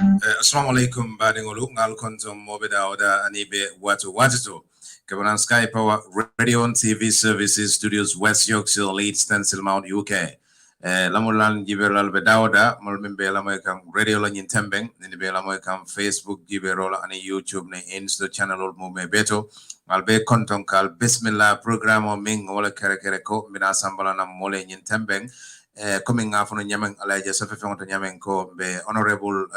Assalamu alaikum badingolu ngal kontom mobeda oda anibe watu Kabanan Sky Power Radio and TV Services Studios West Yorkshire Leeds Stencil Mount UK lamulan jiberal bedawda molmimbe lamoy kam radio la nyin tembeng ni be lamoy kam Facebook jiberol ani YouTube ne Insta channel mo me beto ngal be konton kal bismillah program o min wala kere ko mina sambala na mole nyin tembeng coming after nyameng alaje safe fonto nyameng ko be Honourable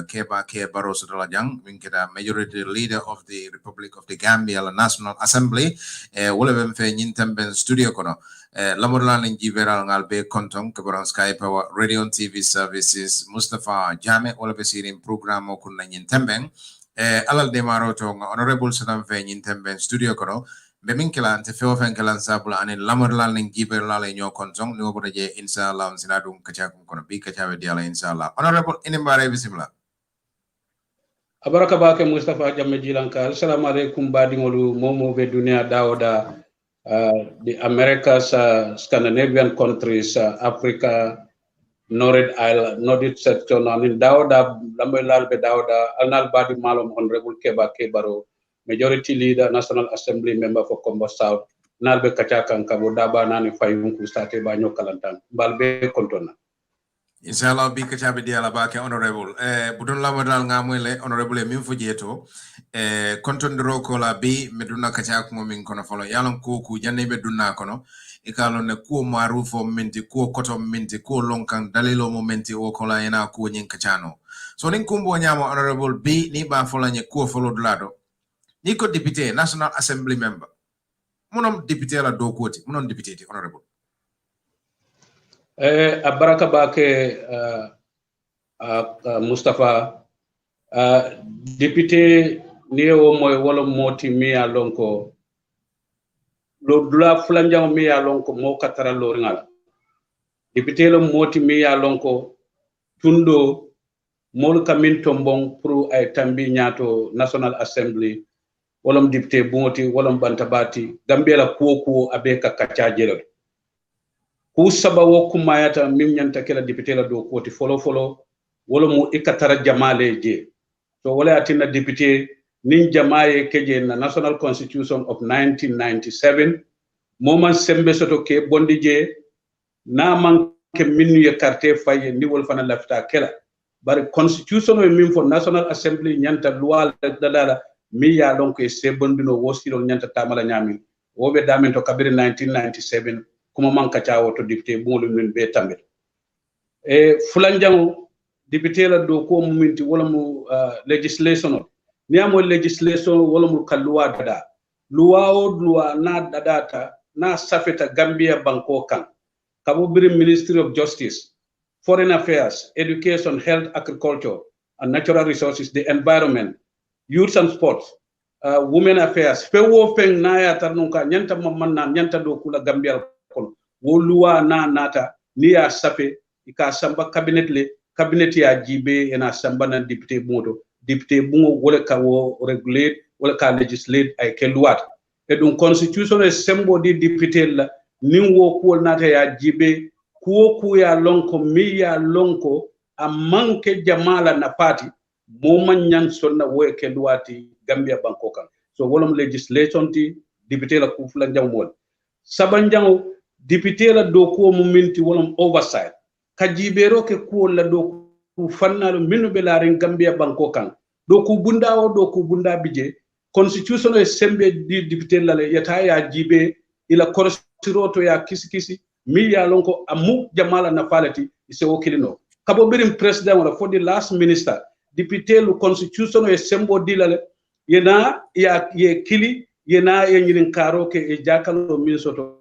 Keeba Barrow Sudalajang winkeda majority leader of the Republic of the Gambia la National Assembly wala bem fe nyintemben studio kono lamorlan jiberal ngal be konton ko Sky Power Radio and TV Services Mustafa Jame wala be sirin program o kunna nyintemben alal de maroto Honourable Sudam fe nyintemben studio kono be min kala ante feo fen kala sabula ani lamorlan ning jiber la lay ñoo konton ni wobo je inshallah sina dum kacha kono bi kacha be diala inshallah Honourable inimbare bismillah abaraka bake Mustafa Jamme Jilanka assalamu alaikum badingolu momo be dunia dawoda the Americas Scandinavian countries Africa Northern Island Nordic section in dawoda lamoy be dawoda alnal badi malum Honourable Keeba Barrow majority leader National Assembly member for Combo South nalbe kachakan kabo daba nani fayun ku state ba nyokalantan balbe kontona inshallah bi kachabe diala ba ke Honourable budon lamadal ngamule Honourable min fujeto kontondiro ko la bi meduna kachak mo min kono folo yalon ko ku janne be dunna kono e kalon ne ko marufo minti ko koto minti ko lonkan dalilo momenti o ko la ena ko nyin kachano so nin kumbo nyamo Honourable bi ni ba folo nye ko folo dulado ni ko député National Assembly member monom député la do koti monon député ti Honourable abaraka bake Mustafa député niyo moy wala moti mi ya lonko lo dula fulanjam mi ya lonko mo katara lo ngala député lo moti mi ya lonko tundo mol kamin tombong pour ay tambi ñaato National Assembly wolom député bungoti wolom bantabati Gambia la kuo abe ka kacajelo ku sabawo kumayata mim nyanta kala député la do koti folo wolomu ikatara jamale je so wala atina député nin jamaye keje na National Constitution of 1997 moman sembe soto ke bondi je na man ke minu ye carte faye ni wol fana lafta kala bari constitution o min fo National Assembly nyanta loi dala mi ya donc se bondino wosiro nyanta tamala nyami wobe damen to kabiri 1997 kuma man kacawo to député bolu min be tambe fulanjango député la do ko muminti wala mu legislation ni amo legislation wala mu kalluwa dada luwa na dadata na safeta Gambia banko kan kabo biri Ministry of Justice Foreign Affairs Education Health Agriculture and Natural Resources the Environment Youth and Sports, Women Affairs, fewo feng na ya tarnunka nyanta mamana nyanta do kula Gambia kono woluwa na nata ni ya safe ika samba cabinet ya jibe ena samba na député bungo wole ka wo regulate wole ka legislate ay ke luat e dum constitution e sembo di député la nin wo ko nata ya jibe ku ya lonko mi ya lonko a manke jamala na party moman nyang sonna woy ke luati Gambia banko kan so wolom legislation ti député la ku fula jamwol sabanjango député la do ko muminti wolom oversight kajibero ke ku la do ku fannalo minu be laaren Gambia banko kan do ku bunda bije constitution e sembe di député la yata ya jibe ila korsiroto ya kisi mi ya lonko amu jamala na falati ise okilino kabo birim president wala for the last minister député lu constitution e sembo dilale yena ya ye kili yena ye nyirin karo ke e jakalo minsoto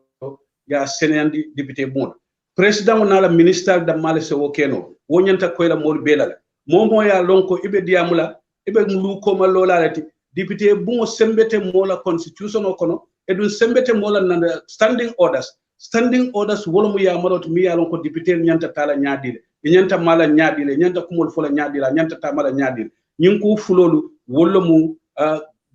ya senandi député bon président na la ministère da mala se wokeno wonyanta ko la mol belale momo ya lonko ibe diamula ibe nglu ko malolalati député bon sembete mola constitution o kono e dun sembete mola na standing orders wolo mu ya marot mi ya lonko député nyanta tala nyaadile nyanta mala nyaadile nyanta kumol fola nyaadila nyanta tamala nyaadile nyinku fulolu wolo mu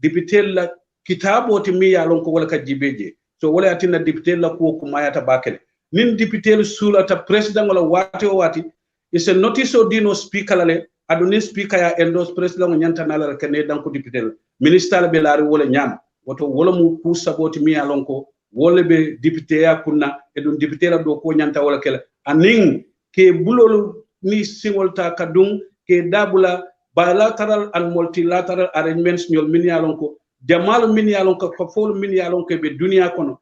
député la kitabo ti mi ya lonko wala ka jibeje so wala atina député la ko mayata bakele nin député sulata président wala wati is a notice o dino speaker lale aduni speaker ya endorse president nyanta nala kene dan ko député ministre be laari wala nyam woto wala mu ku saboti mi alon ko wala be député ya kunna e dun député la do ko nyanta wala kala aning ke bulolu ni singolta kadung ke dabula bilateral and multilateral arrangements nyol min yalon ko jamal min yalon ko fol min yalon ko be dunia kono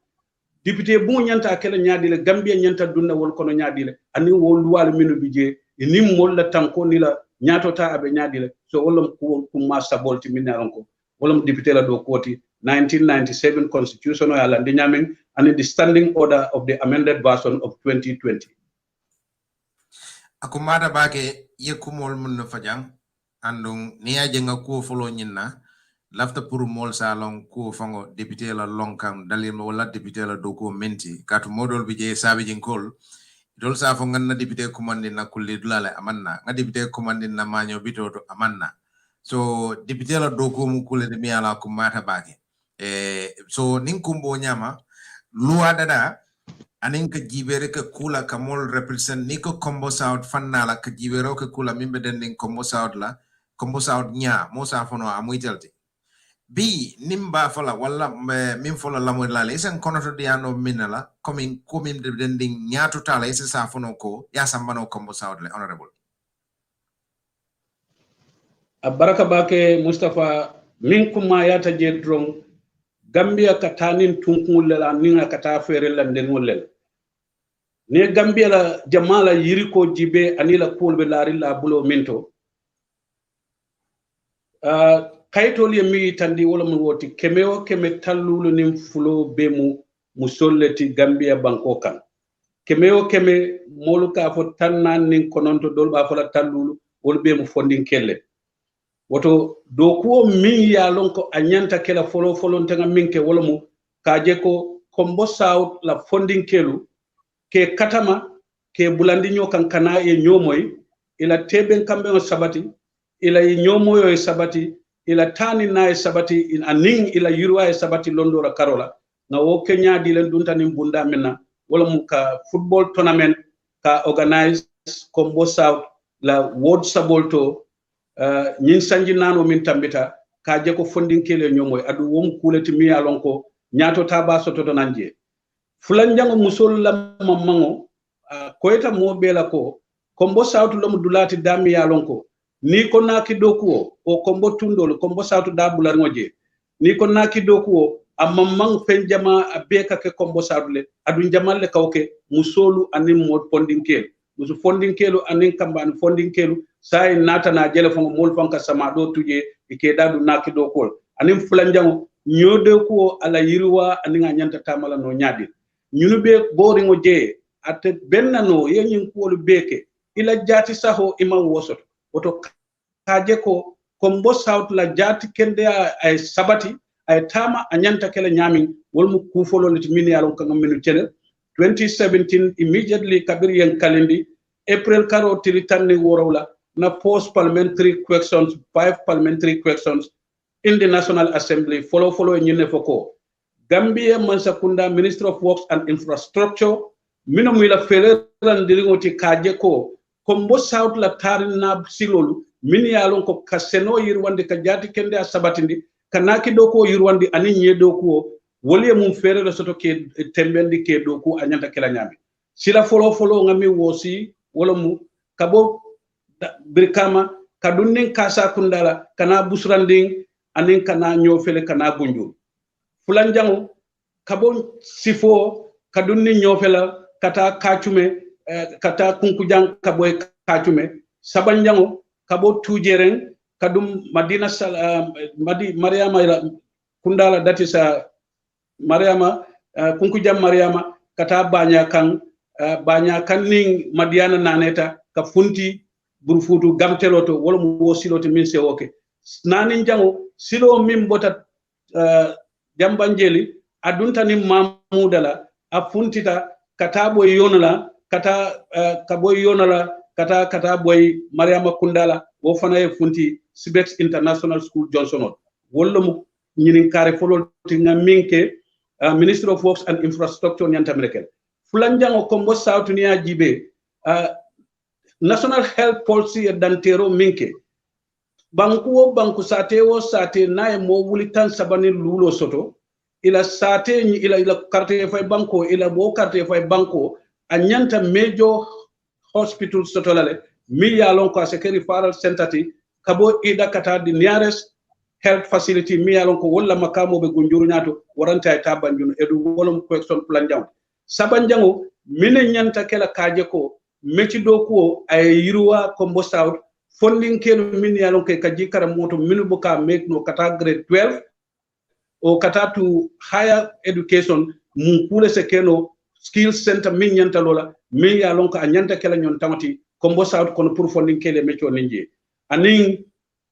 député bu nyanta kala nyaadi le gambia nyanta dunna wol kono nyaadi le ani wol wal minu bije ni mol la tanko ni la nyato ta abe nyaadi le so wolum ko ma sabolti min yalon ko wolum député la do koti 1997 constitutional ala ndi nyamen and the standing order of the amended version of 2020 akumada bake yekumol mun na fajang andung niya jenga ko folo nyinna lafta pour mol salon ko fango député la lonkang dalim wala député la doko menti katu modol bi je sabi jinkol dol sa fo nganna député commande na kulli dulale amanna nga député commande na manyo bitoto amanna so député la doko mu kulli de miala ko mata bake so ninkumbo nyama loi dada anin ka jibere ka kula ka mol represent ni ko combo south fannala ka jibero ka kula mimbe den combo south la combo south nya mo sa fono amuitelti bi nimba fala wala min fola la mo la lesen konoto diano minala coming de den nya totala ese sa fono ko ya sambano combo south le honorable baraka bake Mustafa min kuma yata je drong Gambia katanin tunkul la ninga kata fere la ndengol ne Gambia la jamala yiriko jibe anila kolbe lari la bulo minto kaytol yemi tandi wala mu woti kemeo keme tallulu nim fulo be mu musolleti Gambia banko kan kemeo keme moluka fo tannan nin kononto dolba fo la tallulu wol be mu fondin kelle woto do ko min ya lon ko anyanta kela folo tanga minke wala mu kaje ko kombo south la fondin kelu ke katama ke bulandi nyokan kana e nyomoy ila teben kambe on sabati ila nyomoyo e sabati ila tani na e sabati in aning ila yurwa e sabati londora karola na wo kenya dilen duntani bunda menna wala mu ka football tournament ka organize kombo south la world sabolto nyin sanji nano min tambita kaje ko fondin kele nyomoy adu wom kuleti mi alon ko nyato taba soto to nanje fulan jango musol la mamango koyta mo bela ko kombo sautu lo dulati dami alon ko ni ko naki dokuo o kombo tundol kombo sautu da bular ngoje ni ko naki dokuo amamang penjama beka ke kombo sautu le adu jamal le kawke musolu anim mo fondin kel musu fondin kelu anin kamban fondin kelu sai nata na jele fongo mol fanka sama do tuje ike dadu naki do kol anin fulanjango nyode ko ala yirwa aninga nyanta tamala no nyadi nyunu be bori ngo je ate bennano yenyin ko beke ila jati saho ima wosot woto kaje ko kombo south la jati kende ay sabati ay tama anyanta kele nyamin wolmu kufolo liti min yalon kan minu chele 2017 immediately kabir yen kalendi April karo tiritanni worowla na post parliamentary questions 5 parliamentary questions in the National Assembly follow nyine foko Gambia Mansakunda Minister of Works and Infrastructure minom wila feleran dilingoti kaje ko kombo south la tarina silolu min yalon ko kaseno yirwande ka jati kende a sabatindi kanaki doko yirwande ani nyedo ko woli mum fere soto ke tembendi ke doko anyanta kala nyami sila follow ngami wosi wala mu kabo birkama kadunnin kasa kundala kana busranding anin kana nyofele kana gunjul fulan jango kabo sifo kadunni nyofela kata kachume kata kunkujang kaboy kachume saban jango kabo tujeren kadum madina mariama kundala datisa mariama kunkujam mariama kata banya kan ning madiana naneta ka funti burfutu gamteloto wala mo wosiloto min se oke nani jango silo min bota jambanjeli adunta ni mamudala a funtita kata boy yonala kata kaboy yonala kata boy mariama kundala wo fana e funti Sibex International School Johnson wala mo nyinin kare folol tinga minke Minister of Works and Infrastructure nyanta american fulanjango kombo south ni ajibe national health policy e dantero minke banku sate wo sate na e mo wulitan sabani lulo soto ila sate ila carte fay banko ila bo carte fay banko a nyanta major hospital soto lale mi ya lon ko sekeri faral sentati kabo ida kata the nearest health facility mi ya lon ko wala makamo be gunjuru nyato waranta ta banjun edu wolum question plan jam sabanjango mine nyanta kala kaje ko meci do ko ay yiruwa combo south funding kelu min ya lon ka jikara moto minu buka make no kata grade 12 o kata to higher education mun kule se keno skill center min nyanta lola min ya lon ko a nyanta kala nyon tamati combo south kono pour funding kele meco ninje anin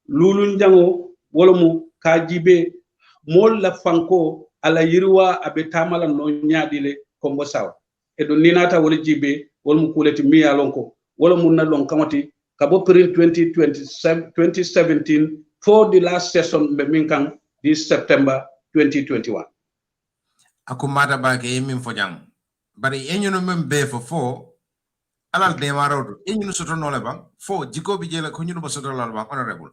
lulun jango wala mu kajibe mol la fanko ala yiruwa abe tamala no nyaadile combo south e do ninata wala jibe wala mu kuleti mi ya lon ko wala mun na lon kamati kabo print 2017 for the last session be minkan this September 2021 akumata ba ke min fojang bari enyuno mem be fo alal de marodo enyuno soto no le bang fo jiko bi jela ko nyuno soto lal bang honorable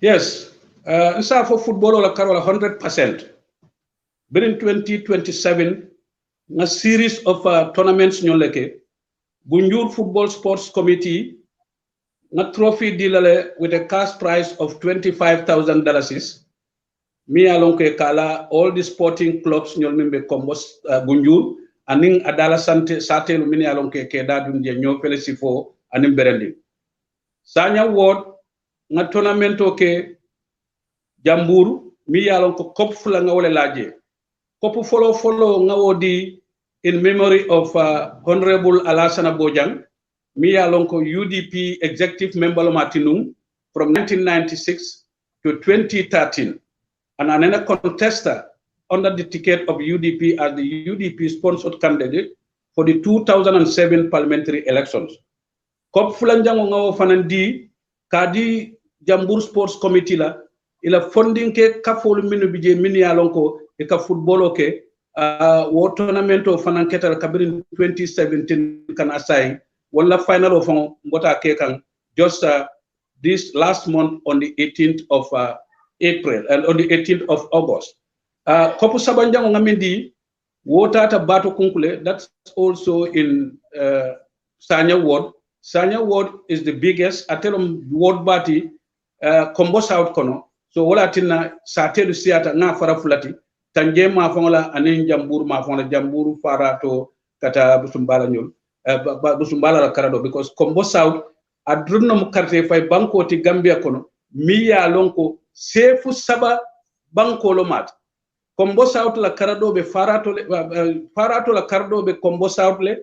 yes isa for football la karola 100% in 2027 a series of tournaments nyoleke Gunjur Football Sports Committee na trophy dilale with a cash prize of $25,000. Mi alonke kala all the sporting clubs nyol mimbe kombos Gunjur aning adala sante sate lu mini alonke ke dadun je nyo pele sifo anim berendi. Sanya ward na tournamento ke Jambur mi alonko kop fula ngawole laje. Kopu follow ngawodi in memory of Honourable Alassana Bojang, Mia Lonko UDP executive member Martinum from 1996 to 2013, and another contester under the ticket of UDP as the UDP sponsored candidate for the 2007 parliamentary elections. Kop Fulanjango Ngawo Fanandi, Kadi Jambur Sports Committee la, ila funding ke kafol minu bije mini alonko e ka football okay wo tournament of fananketal kabirin 2017 kan asai wala final of mbota ke kan just this last month on the 18th of April and on the 18th of August kopu sabanjango ngamindi wo tata bato kunkule that's also in Sanya ward. Sanya ward is the biggest atelum ward bati combo south kono so wala tinna satelu siata nga fara fulati tanje ma fongola anin jamburu ma fongola jamburu farato kata busumbala nyol busumbala la karado because combo south adrunno mu carte fay banko ti Gambia kono mi ya lonko sefu saba banko lo mat combo south la karado be farato la kardo be combo south le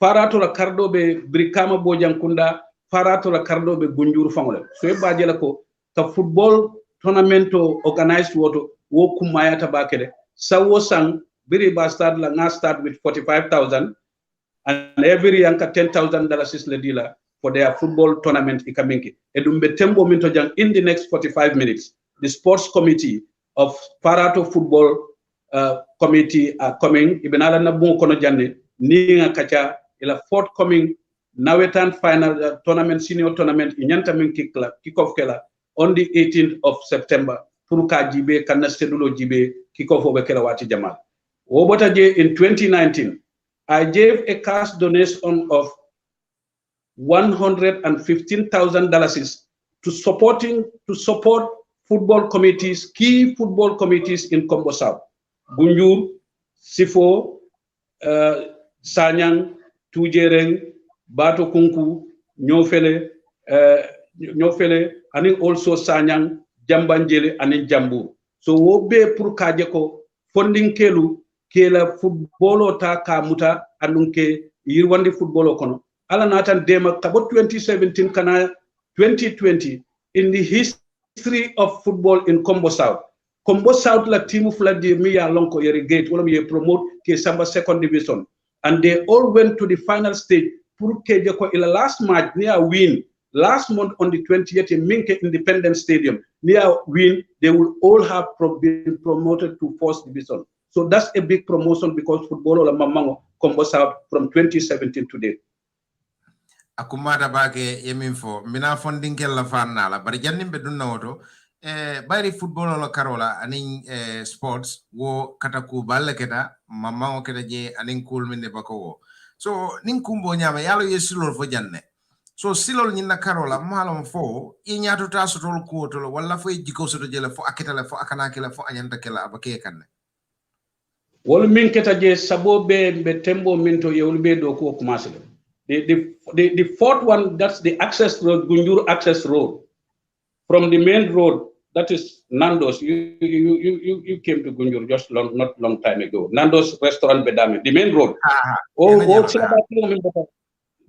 farato la kardo be brikama bojankunda farato la kardo be gunjuru fangole so e baje la ko ka football tournament organized woto wo kumayata bakede sawo sang biri ba start la nga start with 45,000 and every yanka $10,000 le dila for their football tournament ikaminki edumbe tembo minto jang in the next 45 minutes the sports committee of Parato football committee are coming ibnala na bungo kono jande ni nga kacha ila forthcoming nawetan final tournament senior tournament inyanta min kick-off kela on the 18th of September pour ka jibe kanna sedulo jibe kickoff obe kela wati jamal wobota je in 2019 I gave a cash donation of $115,000 to support football committees, key football committees in Kombo South. Gunjur, Sifo, Sanyang, Tujereng, Bato Kunku, Nyofele, and also Sanyang, Jambanjele, and Jambu. So wobe pour kajeko funding kelu kela footballo ta kamuta anunke yirwandi footballo kono. Ala natan dema kabo 2017 kana 2020 in the history of football in Kombo South. Kombo South la team fladi miya lonko irrigate wala mi promote ke samba second division and they all went to the final stage pour ke jeko ila last match near win last month on the 20th in Minke Independence Stadium near win they will all have been promoted to first division. So that's a big promotion because football la mamango Kombo South from 2017 to date. akumata bake yeminfo mina fondinkel la fanna la bari jannim be dunna woto bayri football la karola anin sports wo kataku balle keta mamma o keta je anin kul min bako wo so nin kumbo nyama yalo yesilol fo janne so silol nyina karola malom fo i nyaatu tasotol kuotol walla fo jiko soto jele fo aketale fo akanakela fo anyanta kela abake kanne wol min keta je sabobe be tembo min to yewlbe do ko commencé the fourth one, that's the access road, Gunjur access road. From the main road, that is Nando's. You came to Gunjur just not long time ago. Nando's restaurant Bedame, the main road.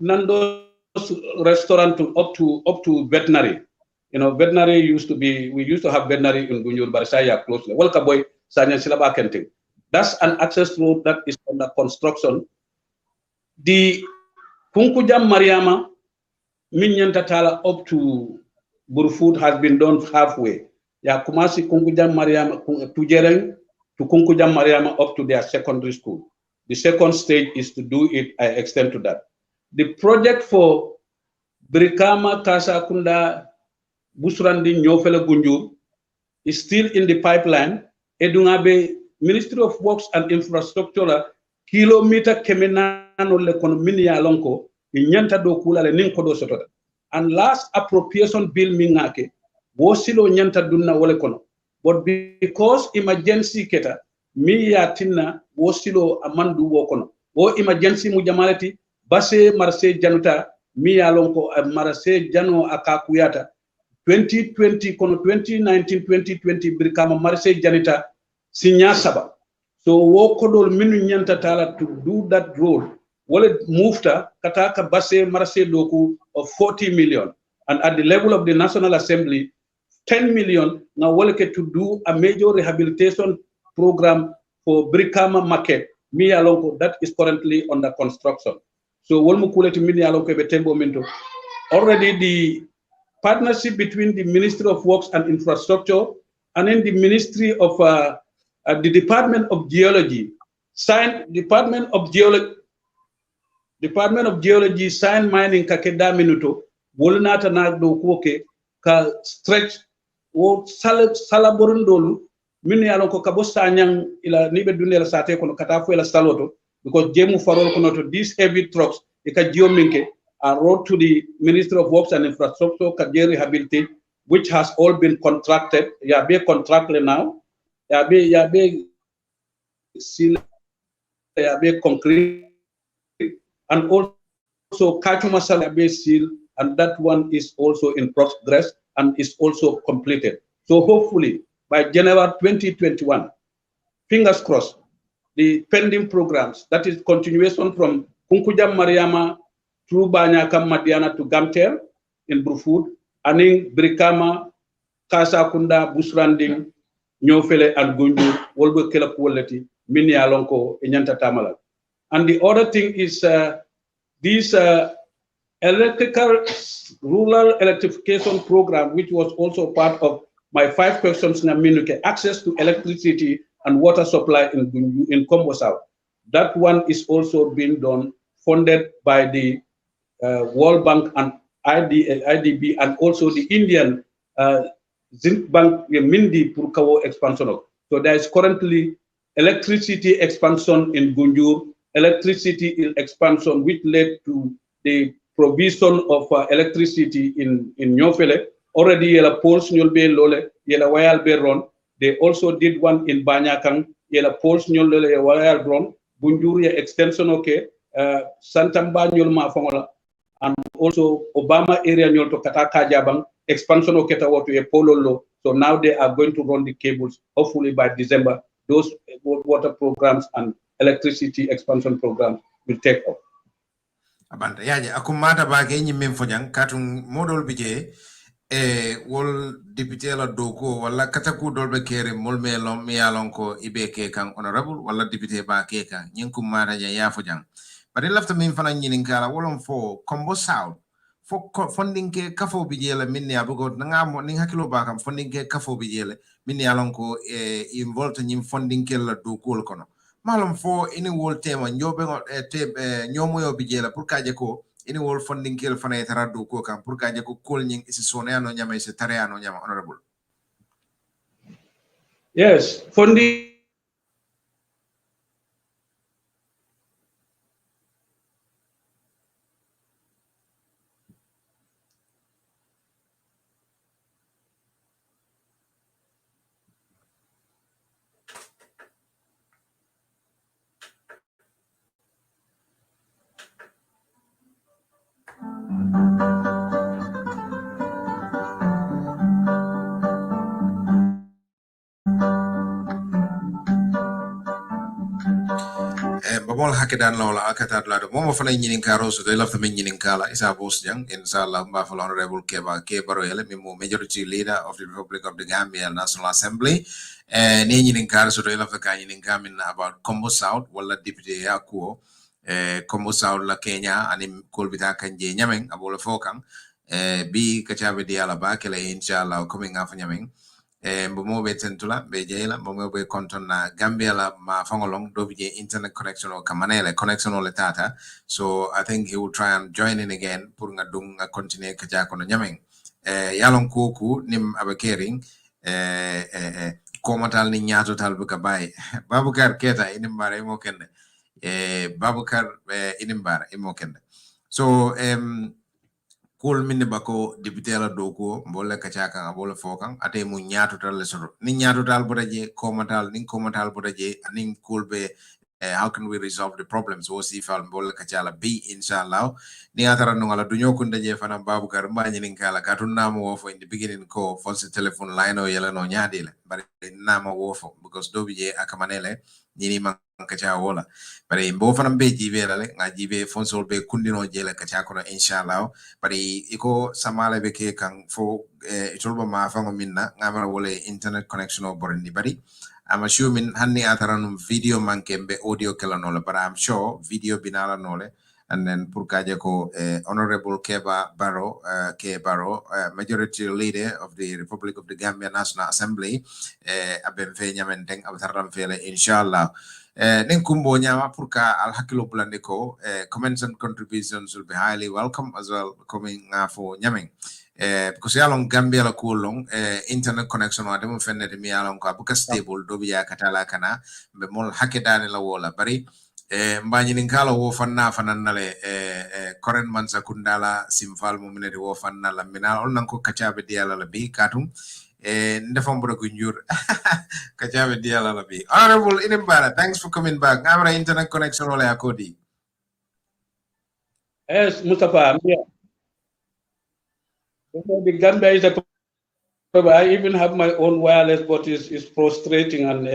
Nando's restaurant up to veterinary. You know, veterinary we used to have veterinary in Gunjur, Barisaya closely. Welcome boy, Sanya Silaba Kenting. That's an access road that is under construction. The Kunkujam Mariama, Minyanta Tala up to Burfood has been done halfway. Ya Kumasi Kunkujam Mariama Tujereng to Kunkujam Mariama up to their secondary school. The second stage is to do it, I extend to that. The project for Brikama Kasa Kunda Busrandi Nyofele Gunjur is still in the pipeline. Edungabe Ministry of Works and Infrastructure kilometer kemenano le kono mini alonko inyanta do kula le ninko do sotoda and last appropriation bill mingake wosilo nyanta dunna wole kono but because emergency keta mi yatina wosilo amandu wo kono o emergency mu jamalati base marse januta mi alonko marse jano akakuyata 2020 kono 2019 2020 birkama marse janita sinya saba. So wokodol minu nyanta tala to do that road. Wale mufta kataka base marase doku of 40 million. And at the level of the National Assembly, 10 million now wale to do a major rehabilitation program for Brikama market. Mi alonko that is currently under construction. So wolmu kuleti mini alonko betembo minto. Already the partnership between the Ministry of Works and Infrastructure and then the Ministry of the Department of Geology signed Department of Geology signed mining kakeda minuto wolnata nagdo koke ka stretch wo salaborundolu minu yalon ko kabosta nyang ila nibe dunela sate kono kata fu ela saloto because jemu farol kono to these heavy trucks e ka geominke are road to the Ministry of Works and Infrastructure ka rehabilitate which has all been contracted ya be contracted now yabe seal yabe concrete and also Kachuma yabe seal and that one is also in progress and is also completed. So hopefully by January 2021, fingers crossed, the pending programs, that is continuation from Kunkujam Mariama through Banyakam Madiana to Gamter in Brufud, and in Brikama, Kasa Kunda, Busranding, Nyofele and Gunju, Wolbe Kela quality, Mini Alonko, Inyanta Tamala. And the other thing is this electrical rural electrification program, which was also part of my 5 questions in Minuke, access to electricity and water supply in Gunju, in Kombo South. That one is also being done, funded by the World Bank and IDB and also the Indian Zinc Bank Mindi Purkawo expansion. So there is currently electricity expansion in Gunjur, electricity expansion which led to the provision of electricity in Nyofele. Already yela poles nyolbe lole, yela wayal be ron. They also did one in Banyakang, yela poles nyolole wayal ron. Gunjur ye extension okay, Santamba nyolma fongola. And also Obama area nyolto kataka jabang expansion of Ketawato a pololo. So now they are going to run the cables. Hopefully by December, those water programs and electricity expansion programs will take off. Abanda yaje akumata ba ke nyimmen fojang katun modol bije wol député la doko wala kataku dolbe kere molme lom mi yalon ko ibeke kan honorable wala député ba ke kan nyinkum mata ya fojang bari lafta min fana nyinin kala wolon fo Kombo South fo funding ke kafo bijele min ya bugo nga mo ning hakilo ba kam funding ke kafo bijele min ya lon ko involved nyim funding ke la do ko kono malum fo ini wol tema nyobe te nyomo yo bijele pour kaje ko ini wol funding kel fana etara do ko kam pour kaje ko kolning isi soneano nyama isi tareano nyama honorable. Yes, funding babol hakedan lawla akatat lado momo fana nyinin karo so they love the nyinin kala isa boss jang inshallah ma fa Honourable Keeba Barrow ele mimo majority leader of the Republic of the Gambia National Assembly ni nyinin karo so they love the nyinin gamin about Combo South wala deputy yakuo Combo South la Kenya ani kolbita kanje nyameng abola fokang bi kachabe diala ba kele inshallah coming up nyameng mbomo be tentula be jeyla mbomo be konton na Gambia la ma fangolong do be internet connection o kamanele connection o tata, so I think he will try and join in again pour nga dung nga continue ka jako no nyameng yalon koku nim abakering komatal ni nyato tal buka bay Babukar Keta inimbara imo kende Babukar inimbara imo kende so kul minne bako député la doko mbolle kachaka abola fokan ate mu nyaato tal le soro ni nyaato tal bodaje komatal bodaje anin kulbe how can we resolve the problems wo si fal mbolle kachala bi inshallah ni atara no ngala dunyo kun daje fana Babukar mbani nin kala katun namo wo fo in the beginning ko fonse telephone line o yela no nyaade le bari namo wo fo because do bije akamanele ni man kacha wola bari mbo fana be jibe la le nga jibe fonsol be kundino jela kacha kono inshallah bari iko samale be ke kan fo itolba ma fango minna ngamara wole internet connection o borni bari I'm assuming hanni ataranum video mankembe audio kala nole but I'm sure video binala nole and then purkaje ko Honourable Keeba Barrow Barrow majority leader of the Republic of the Gambia National Assembly aben fe nyamenteng abtaram fele inshallah nen kumbo nyama purka al hakilo bulande ko comments and contributions will be highly welcome as well coming for nyameng because yalong Gambia la kulong internet connection wa demo fenne mi yalong ko abuka stable do biya katala kana be mol hakedane la wola bari mbani nin kala wo fanna fanannale koren mansa kundala simfal mo minede wo fanna la minal on nanko kacabe diala la bi katum ndefam bro ko njur kacabe diala la bi Honourable Inimbara, thanks for coming back ngamra internet connection wala akodi. Yes, Mustafa, yeah. The Gambia is a problem. I even have my own wireless, but it's frustrating. And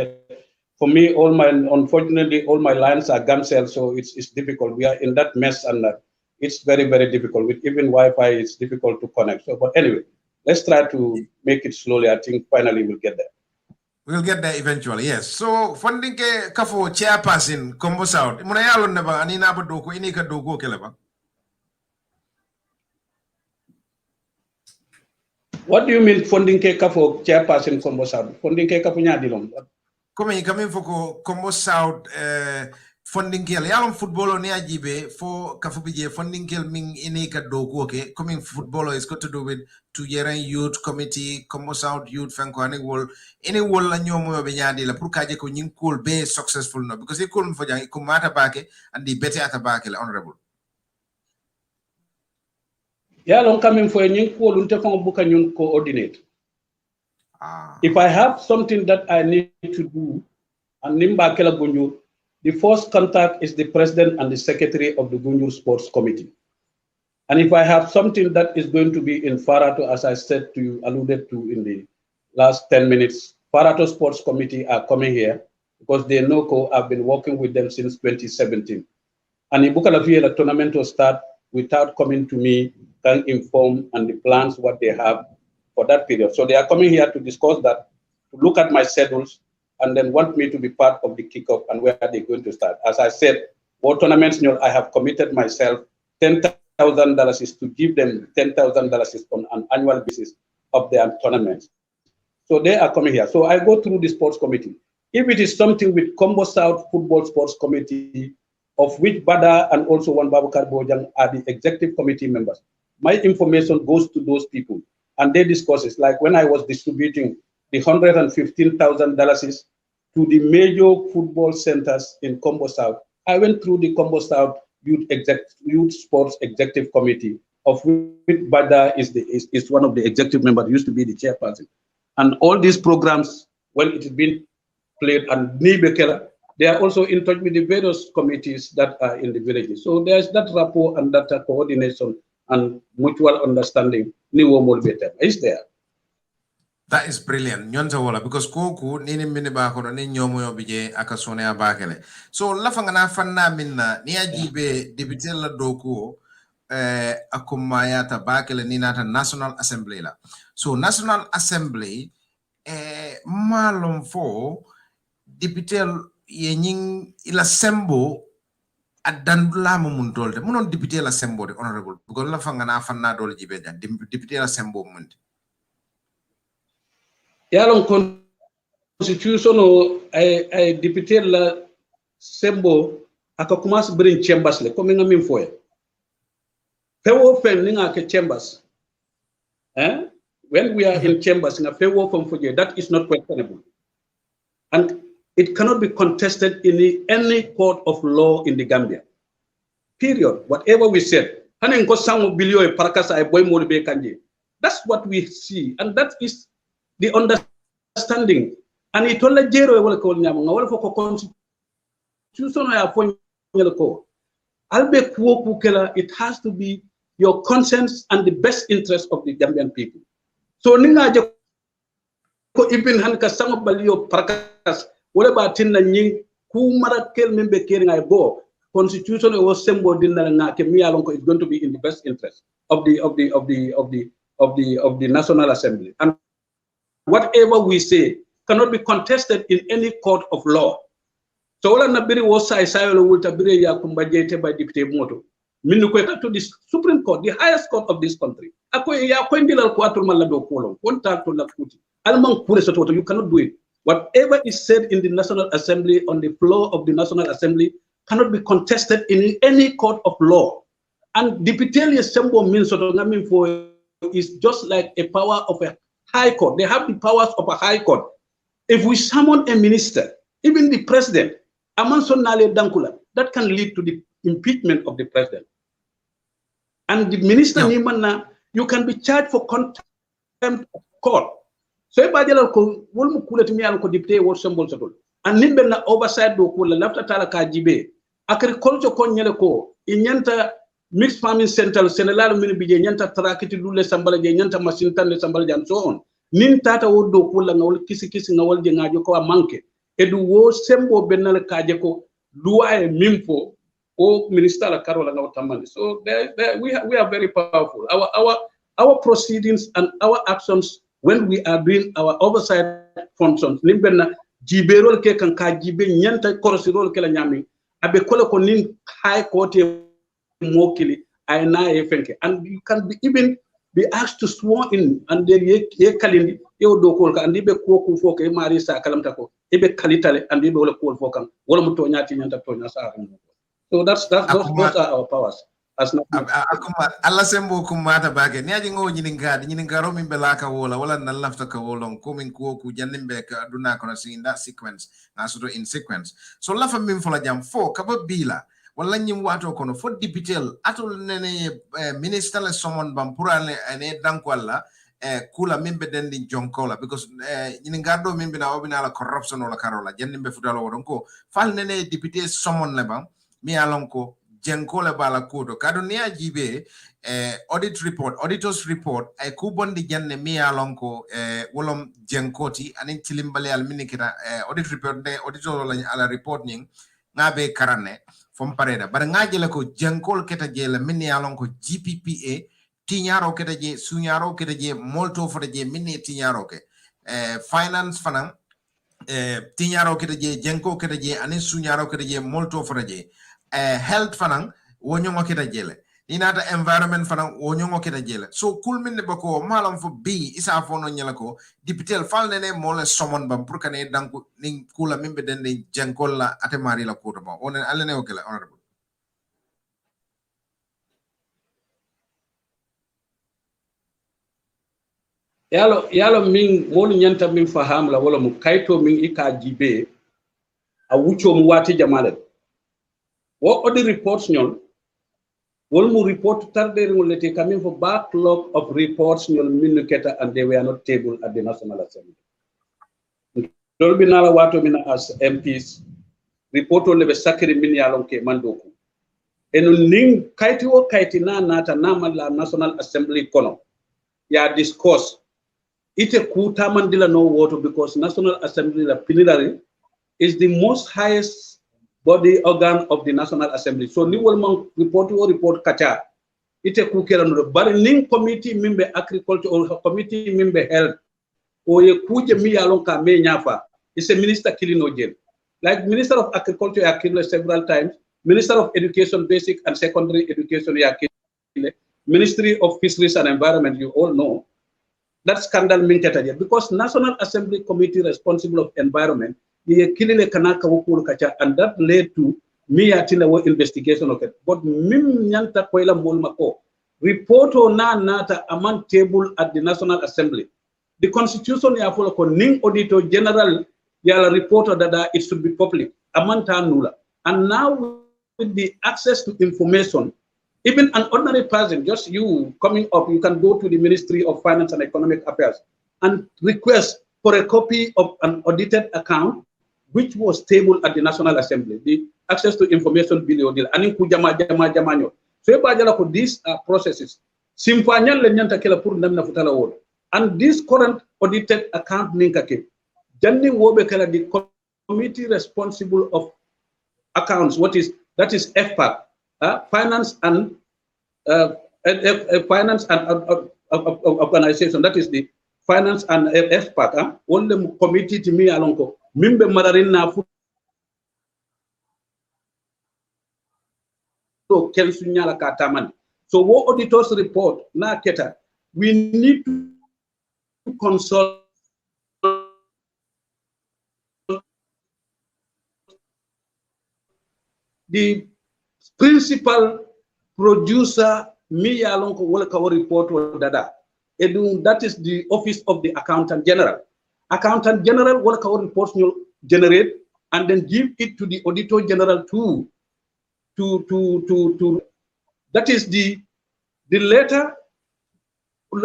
for me, unfortunately, all my lines are gam cells, so it's difficult. We are in that mess, and it's very, very difficult. With even Wi-Fi, it's difficult to connect. So, but anyway, let's try to make it slowly. I think finally we'll get there. We'll get there eventually, yes. So, funding ke kafo chairperson Combo South. Muna yalo neba anina ba doko inika doko keleba. What do you mean funding ke for chairperson Combo South? Funding ke for nyadilom. Coming for Combo South funding kel yalom football ni ajibe for kafubije funding kel ming inika doko ke coming football is got to do with to Yeran Youth Committee, Combo South Youth Fanko any wall la nyomo be nyadi la pour kaje ko nyin cool be successful no because it could for jang ko mata bake and the better at bake la honorable. Yeah, long coming for a new call unte fang buka nyun coordinate. If I have something that I need to do, and Nimba Kela Gunjur, the first contact is the president and the secretary of the Gunjur Sports Committee. And if I have something that is going to be in Farato, as I said to you, alluded to in the last 10 minutes, Farato Sports Committee are coming here because they know I've been working with them since 2017. And in Bukalafia, the tournament will start without coming to me, can inform and the plans what they have for that period. So they are coming here to discuss that, to look at my schedules, and then want me to be part of the kickoff and where they're going to start. As I said, what tournaments, I have committed myself $10,000 is to give them $10,000 on an annual basis of their tournaments. So they are coming here. So I go through the sports committee. If it is something with Combo South Football Sports Committee of which Bada and also one Babakar Bojang are the executive committee members. My information goes to those people, and they discuss it. Like when I was distributing the $115,000 to the major football centers in Combo South, I went through the Combo South Youth Sports Executive Committee, of which Bada is one of the executive members, used to be the chairperson. And all these programs, when it has been played, and Nibekela, they are also in touch with the various committees that are in the villages. So there's that rapport and that coordination and mutual understanding. Is there? That is brilliant. Nyonta wala because koku nini mini ba ko ni nyomo yo bije akasone abakele. So lafanga na fanna minna ni ajibe député la doku akumaya tabakele ni nata National Assembly la. So National Assembly malum fo député yenying ila sembo adandula muntolde munon député la sembo de honorable because lafanga na fanna dol jibe jan député la sembo mundi. Yalon constitution ay député la sembo aka commence brin chambers le comme nga min foye fewo fen nga ke chambers when we are in chambers nga fewo from foje, that is not questionable and it cannot be contested in any court of law in the Gambia, period. Whatever we said hanen ko sango bilio e parakasa ay boy mo be kanje, that's what we see, and that is the understanding. And it all jero wala ko nyama nga wala foko constitution ya fo nyel ko albe ko kukela, it has to be your conscience and the best interest of the Gambian people. So ninga je ko ibn han ka sango balio prakas wala ba tinna nyi ku mara kel membe keri ngay go constitution o sembo dinna nga ke mi yalon ko is going to be in the best interest of the National Assembly. And whatever we say cannot be contested in any court of law. So all na biri was sai wulta biri ya kumbajete by deputy moto. Minu ko to the Supreme Court, the highest court of this country. Ako ya ko ndilal ko atul malado kolon. Konta to la kuti. Alman kure so to you cannot do it. Whatever is said in the National Assembly on the floor of the National Assembly cannot be contested in any court of law. And deputy assembly means for is just like a power of a high court. They have the powers of a high court. If we summon a minister, even the president, that can lead to the impeachment of the president. And the minister, you can be charged for contempt of court. So if I ko wol kulet mi ko deputy wo symbol satol and nimbe na oversight do ko la lafta tala ka jibe agriculture ko nyele ko inyanta mixed farming center senelal min bije nyanta trakiti dule sambala je nyanta machine tan le sambala jan so on nin tata wo do ko la ngawol kisi ngawol je ngajo ko manke edu wo sembo benal kaje ko luwa e mimfo o minister la karola ngaw tamande. So we are very powerful. Our proceedings and our actions when we are doing our oversight functions, nimbenna jiberol ke kan ka jibe nyanta korosirol ke la nyami abe kole ko nin high court mokili ay na e fenke, and you can be even be asked to sworn in and then ye kalindi e do ko ka andi be ko ko fo ke mari sa kalamta ko e be kalitale andi be wala ko fo kan wala mu to nyati nyanta to nya sa. So those are our powers. Akuma alla sembo kumata bage ni aji ngo nyini ngaro min belaka wala na lafta ka wolon komin ko ku janimbe ka aduna kono in that sequence na soto in sequence. So lafa min fola jam fo kaba bila wala nyim wato kono fo dipitel atol nene minister le somon bam purale ene dankwalla kula mimbe dendi jonkola because nyini ngardo mimbe na obina la corruption wala karola janimbe futalo wodon ko fal nene deputy somon le bam mi alonko jenkole bala kudo kadunia jibe auditors report ay kubondi janne mi alonko wolom jenkoti anin tilimbale al minikira audit report de auditor ala report ning ngabe karane fom pareda bar ngajele ko jenkol keta jela min alonko GPPA tinyaro keta je sunyaro keta je molto fota je min tinyaro ke finance fanan tinyaro keta je jenko keta je anin sunyaro keta je molto fota je health fanan wonyongo kita jele inata environment fanan wonyongo kita jele so kulmin ne bako malam fo bi isa fo no nyala ko dipitel fal nene mole somon bam pour kane danku ning kula mimbe den jankol la atemari la ko ba on alene o kala honorable yalo min molu nyanta min faham la wala mu kayto min ika jibe a wucho mu wati jamale wo odi reports nyon wol mu report tarde ngolete coming for backlog of reports nyon min keta and they were not tabled at the National Assembly. Dolbi nala wato mina as MPs report on the sakri min yalon ke mandoku enu ning kayti wo kayti na nata namal la National Assembly kono ya discourse ite kuta mandila no water because National Assembly la plenary is the most highest body organ of the National Assembly. So ni wolman report kacha ite kukera no bari ning committee member agriculture or committee member health o ye kuje mi yalon ka me nyafa is a minister killing jail. Like Minister of Agriculture ya killed several times, Minister of Education basic and secondary education ya killed, Ministry of Fisheries and Environment you all know. That scandal because National Assembly Committee responsible of environment and that led to me investigation of it. But mim nyanta koila molmako report on nata among table at the National Assembly. The Constitution ya follow ko ning auditor general yala reporter that it should be public amanta nula. And now with the access to information, even an ordinary person, just you coming up, you can go to the Ministry of Finance and Economic Affairs and request for a copy of an audited account which was tabled at the National Assembly. The access to information bill deal. So these are processes. And this current audited account linkake, the committee responsible of accounts, that is FPAC. Finance and organization, that is the finance and FPAC. All the committee to me alonko. Mimbe madarin na fu kelsunyala kataman. So what auditors report na keta, we need to consult the principal producer mi alonko wala kawo report or dada edu that is the office of the accountant general wala kawo reports you generate and then give it to the auditor general to that is the letter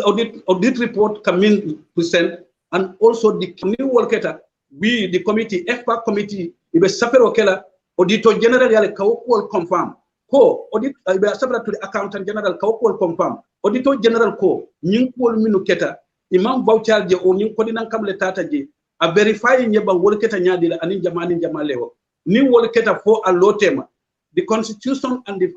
audit report coming present and also the new worketa we the committee FPAC committee ibe sapero kela auditor general yale kawo confirm ko audit be sabra to the accountant general kawo confirm auditor general ko nyin ko minu keta imam voucher je o nyin ko dinan kamle tata je a verify nyeba wol keta nyaadi la anin jamalewo ni wol keta fo a lotema the Constitution and the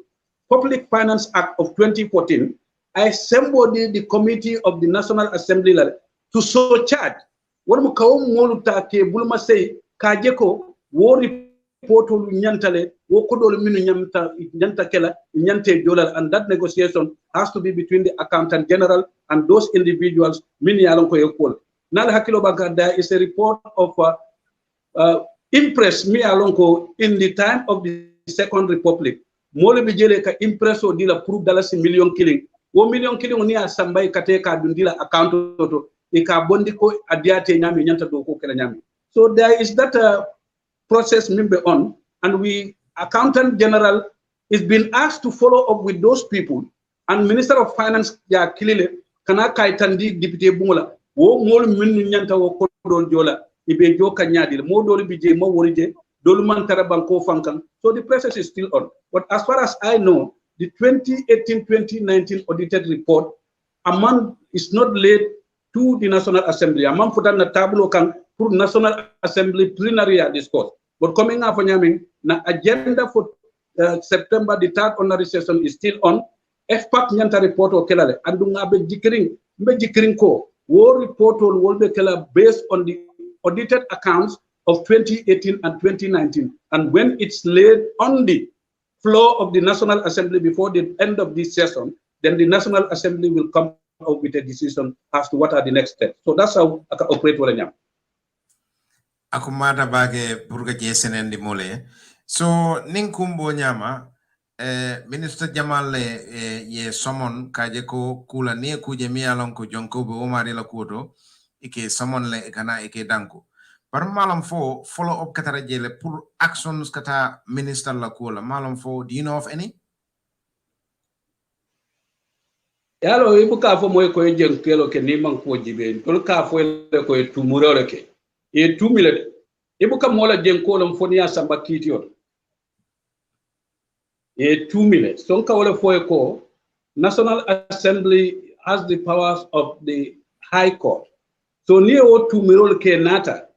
Public Finance Act of 2014 I assembled the committee of the National Assembly to so charge what mu kawo moluta ke bulma say kajeko wo report nyantale wo kodol minu nyanta kela nyante dollar and that negotiation has to be between the accountant general and those individuals mini alon ko yekol nal hakilo baga there is a report of impress mi alon ko in the time of the Second Republic mole bi jele ka impresso dila pour dalasi million killing wo million killing ni asambay kate ka dundila account to e ka bondi ko adiate nyami nyanta do ko kala nyami so there is that process member on and we accountant general is being asked to follow up with those people and Minister of Finance ya kilile kana kaitandi député bungula wo mol min nyanta wo ko don jola ibe joka nyaadi mo do bije mo worije dolu man tara banko fankan so the process is still on but as far as I know the 2018-2019 audited report amount is not laid to the National Assembly amount for that tableau kan pour National Assembly plenary discourse but coming up on na agenda for September the third ordinary session is still on FPAC nyanta report o kelale andunga be jikiring ko wo report on will be kela based on the audited accounts of 2018 and 2019 and when it's laid on the floor of the National Assembly before the end of this session then the National Assembly will come out with a decision as to what are the next steps so that's how I can operate wala nyam akumata bage purga jesenen di mole so ninkumbo nyama Minister Jamal ye summon kaje ko kula ne kuje mi alon ko jonko be omari la kodo ike summon le kana ike danko par malam fo follow up katara jele pour actions kata minister la kola malam fo do you know of any yalo ibu ka fo moy ko jeng kelo ke ni man ko jibe tol ka fo le ko tumuro le ke e tumile ibu ka mola jeng ko lam fonia samba kitiyo e 2 minutes son ka wala fo ko National Assembly has the powers of the High Court. So near o to mirol ke nata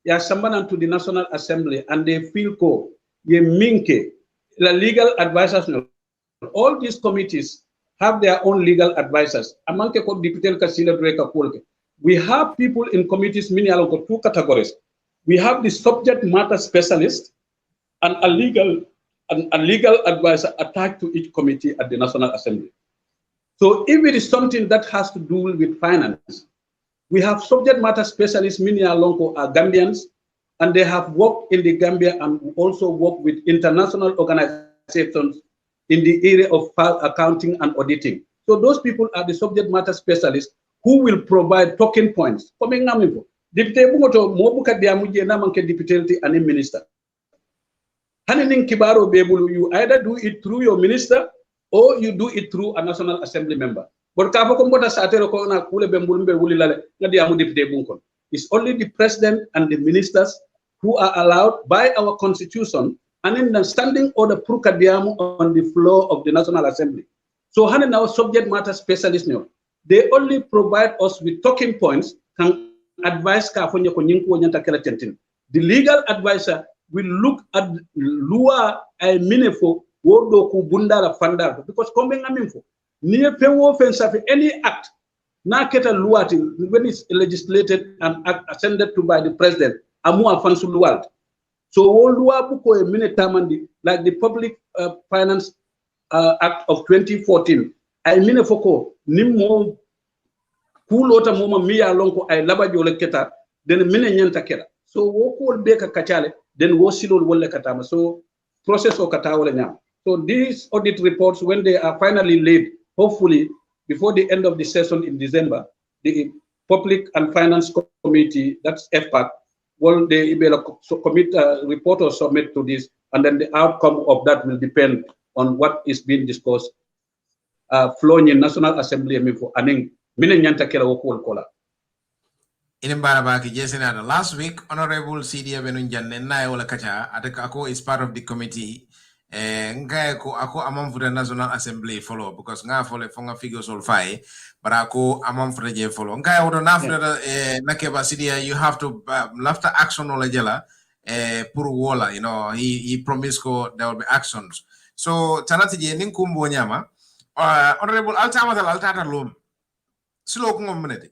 ya sambana to the National Assembly and they feel ko ye minke the legal advisors all these committees have their own legal advisors. Amanke ko deputy kasila dreka kolke. We have people in committees many along two categories. We have the subject matter specialist and a legal advisor attached to each committee at the National Assembly. So if it is something that has to do with finance, we have subject matter specialists, many along are Gambians, and they have worked in the Gambia and also worked with international organizations in the area of accounting and auditing. So those people are the subject matter specialists who will provide talking points. Coming now, Deputy Bumoto, Mobuka Diamuji, Namanke Deputy and a minister. Hanin Kibaro Bebulu, you either do it through your minister or you do it through a National Assembly member. But it's only the president and the ministers who are allowed by our constitution and in the standing order on the floor of the National Assembly. So now subject matter specialists, they only provide us with talking points, can advise the legal advisor will look at lua a minefo wodo ku bundala fandal because coming aminfo near pewo offense of any act na keta luati when it's legislated and ascended to by the president amu afansu lualt so all lua buko a minute tamandi like the Public Finance Act of 2014 I minefoko nimmo kulota moma miya lonko ay labajo le keta den mine nyanta kera so woko beka kachale then wo silol wolle katama so process o kata wala nyam. So these audit reports, when they are finally laid, hopefully before the end of the session in December, the Public and Finance Committee, that's FPAC, will they commit a report or submit to this, and then the outcome of that will depend on what is being discussed. Flowing in National Assembly for aning minanyanta kera woko kola. Last week, Honourable Sidia Benunjan na wala kacha atako is part of the committee. Ngai ko ako amam for the National Assembly follow because nga follow fonga figures all five but ako amam for the follow ngai odo na for nakeba Sidia you have to after action ola jela pur wola you know he promised ko there will be actions so tanati je nin kumbo nyama Honourable altata lum silo ko ngom menete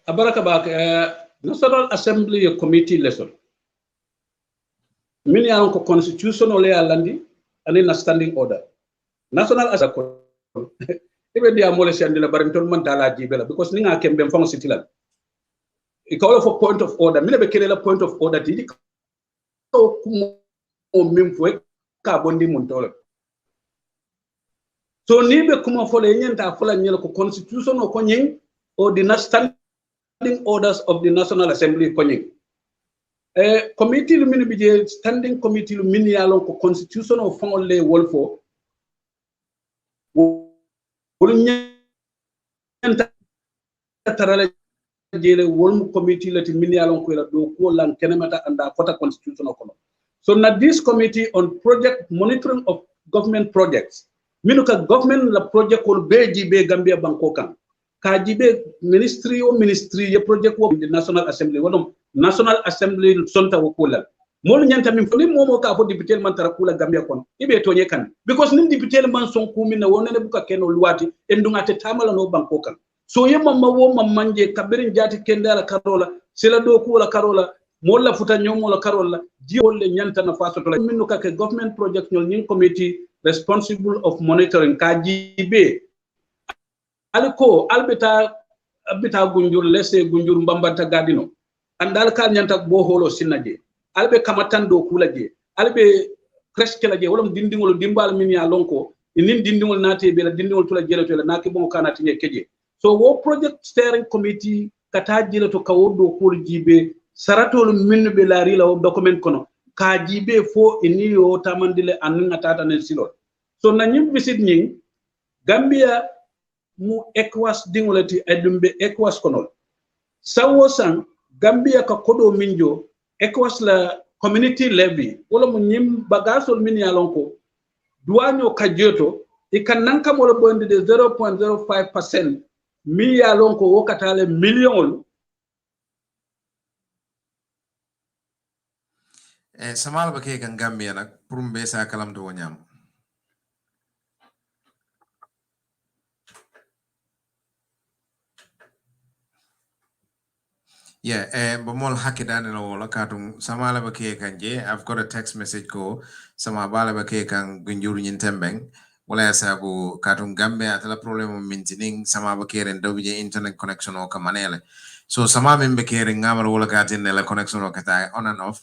Abaraka bak National Assembly Committee lesson. Mini anko constitutional landi and in a standing order. National Assembly even the amolesi and the barintol mantala jibela because ninga kembe mfano sitilan. I call for point of order. Mine bekelela point of order tidi ko mimfwe ka bondi muntola. So nibe kuma fole nyenta fola nyela ko constitution o konyeng or the standing orders of the National Assembly konyeng. Committee lumini bije standing committee lumini yalon ko constitution o fon le wolfo nyenta tarala jele wolmu committee lati mini yalon ko la do ko lan kenemata anda kota constitution o kono. So now this committee on project monitoring of government projects minuka government la project ko beji be Gambia banko kan kajibe ministry ye project wo the National Assembly wono National Assembly sonta wokola mol nyanta min foni momo ka fo député man tara kula Gambia kon ibe tonye kan because nim député man son kumi na wonene buka keno luwati endungate tamala no banko kan so ye mamma wo mammanje kabirin jati kendala karola sila do kula karola molla futa nyomola karolla jiwolle nyanta na faso to minno kake government project nyol nin committee responsible of monitoring KGB aliko albita gunjur lesse gunjur mbambanta gadino andal kal nyanta bo holo sinnaje albe kamatan do kulaje albe kreskela je wolum dindingol dimbal min ya lonko inin dindingol nati be dindingol tula jele to naki bon kanati ne keje so wo project steering committee kata jele to kawodo ko jibe saratol min be lari la document kono ka jibe fo ini yo tamandile anna tata nen silol so na nyim visit nying Gambia mu ECOWAS dingolati edumbe ECOWAS kono sawo sang Gambia ka kodo minjo ECOWAS la community levy wala mu nyim bagasol min ya lonko duwanyo kajoto ikananka mo bonde de 0.05% mi ya lonko wokatale million samal ba ke kan Gambia nak pour mbe sa kalam to wonyam bamol hakidane la wala katum samala ba ke kanje I've got a text message ko sama bala ba ke kan gunjuru nyin tembeng wala sabu katum Gambia atala problème mintining sama ba ke ren dobije internet connection o kamanele so sama min be ke ren ngamal wala katin la connection o kata on and off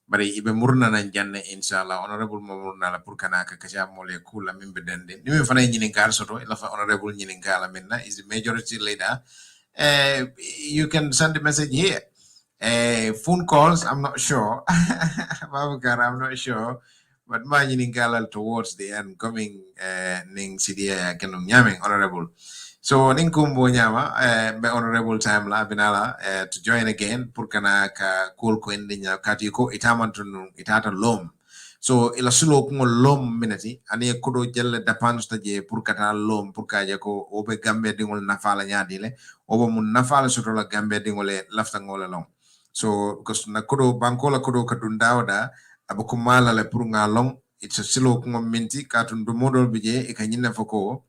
bari ibe murna na janne inshallah honorable mo murna la pour kana ka kaja mole kula min be dende ni min fana nyinin kar soto ila fa honorable nyinin kala minna is the majority leader you can send a message here. Phone calls, I'm not sure. I'm not sure. But my galal towards the end coming ning CDA kanong nyaming honorable. So ning kumbo nyama be honorable time la binala to join again purkana ka cool ko indinya kati ko itamantun itata lom. So ila sulo ko lom minati ani kodo jelle depends ta je purkata lom purkaje ko obe gambe dingol nafala nyadile obo mun nafala soto la gambe dingole lafta ngole long so because na kodo bankola kodo kadundawda abako mala le pour nga long it's a silo ko minti katun do modol bije e kanyina fako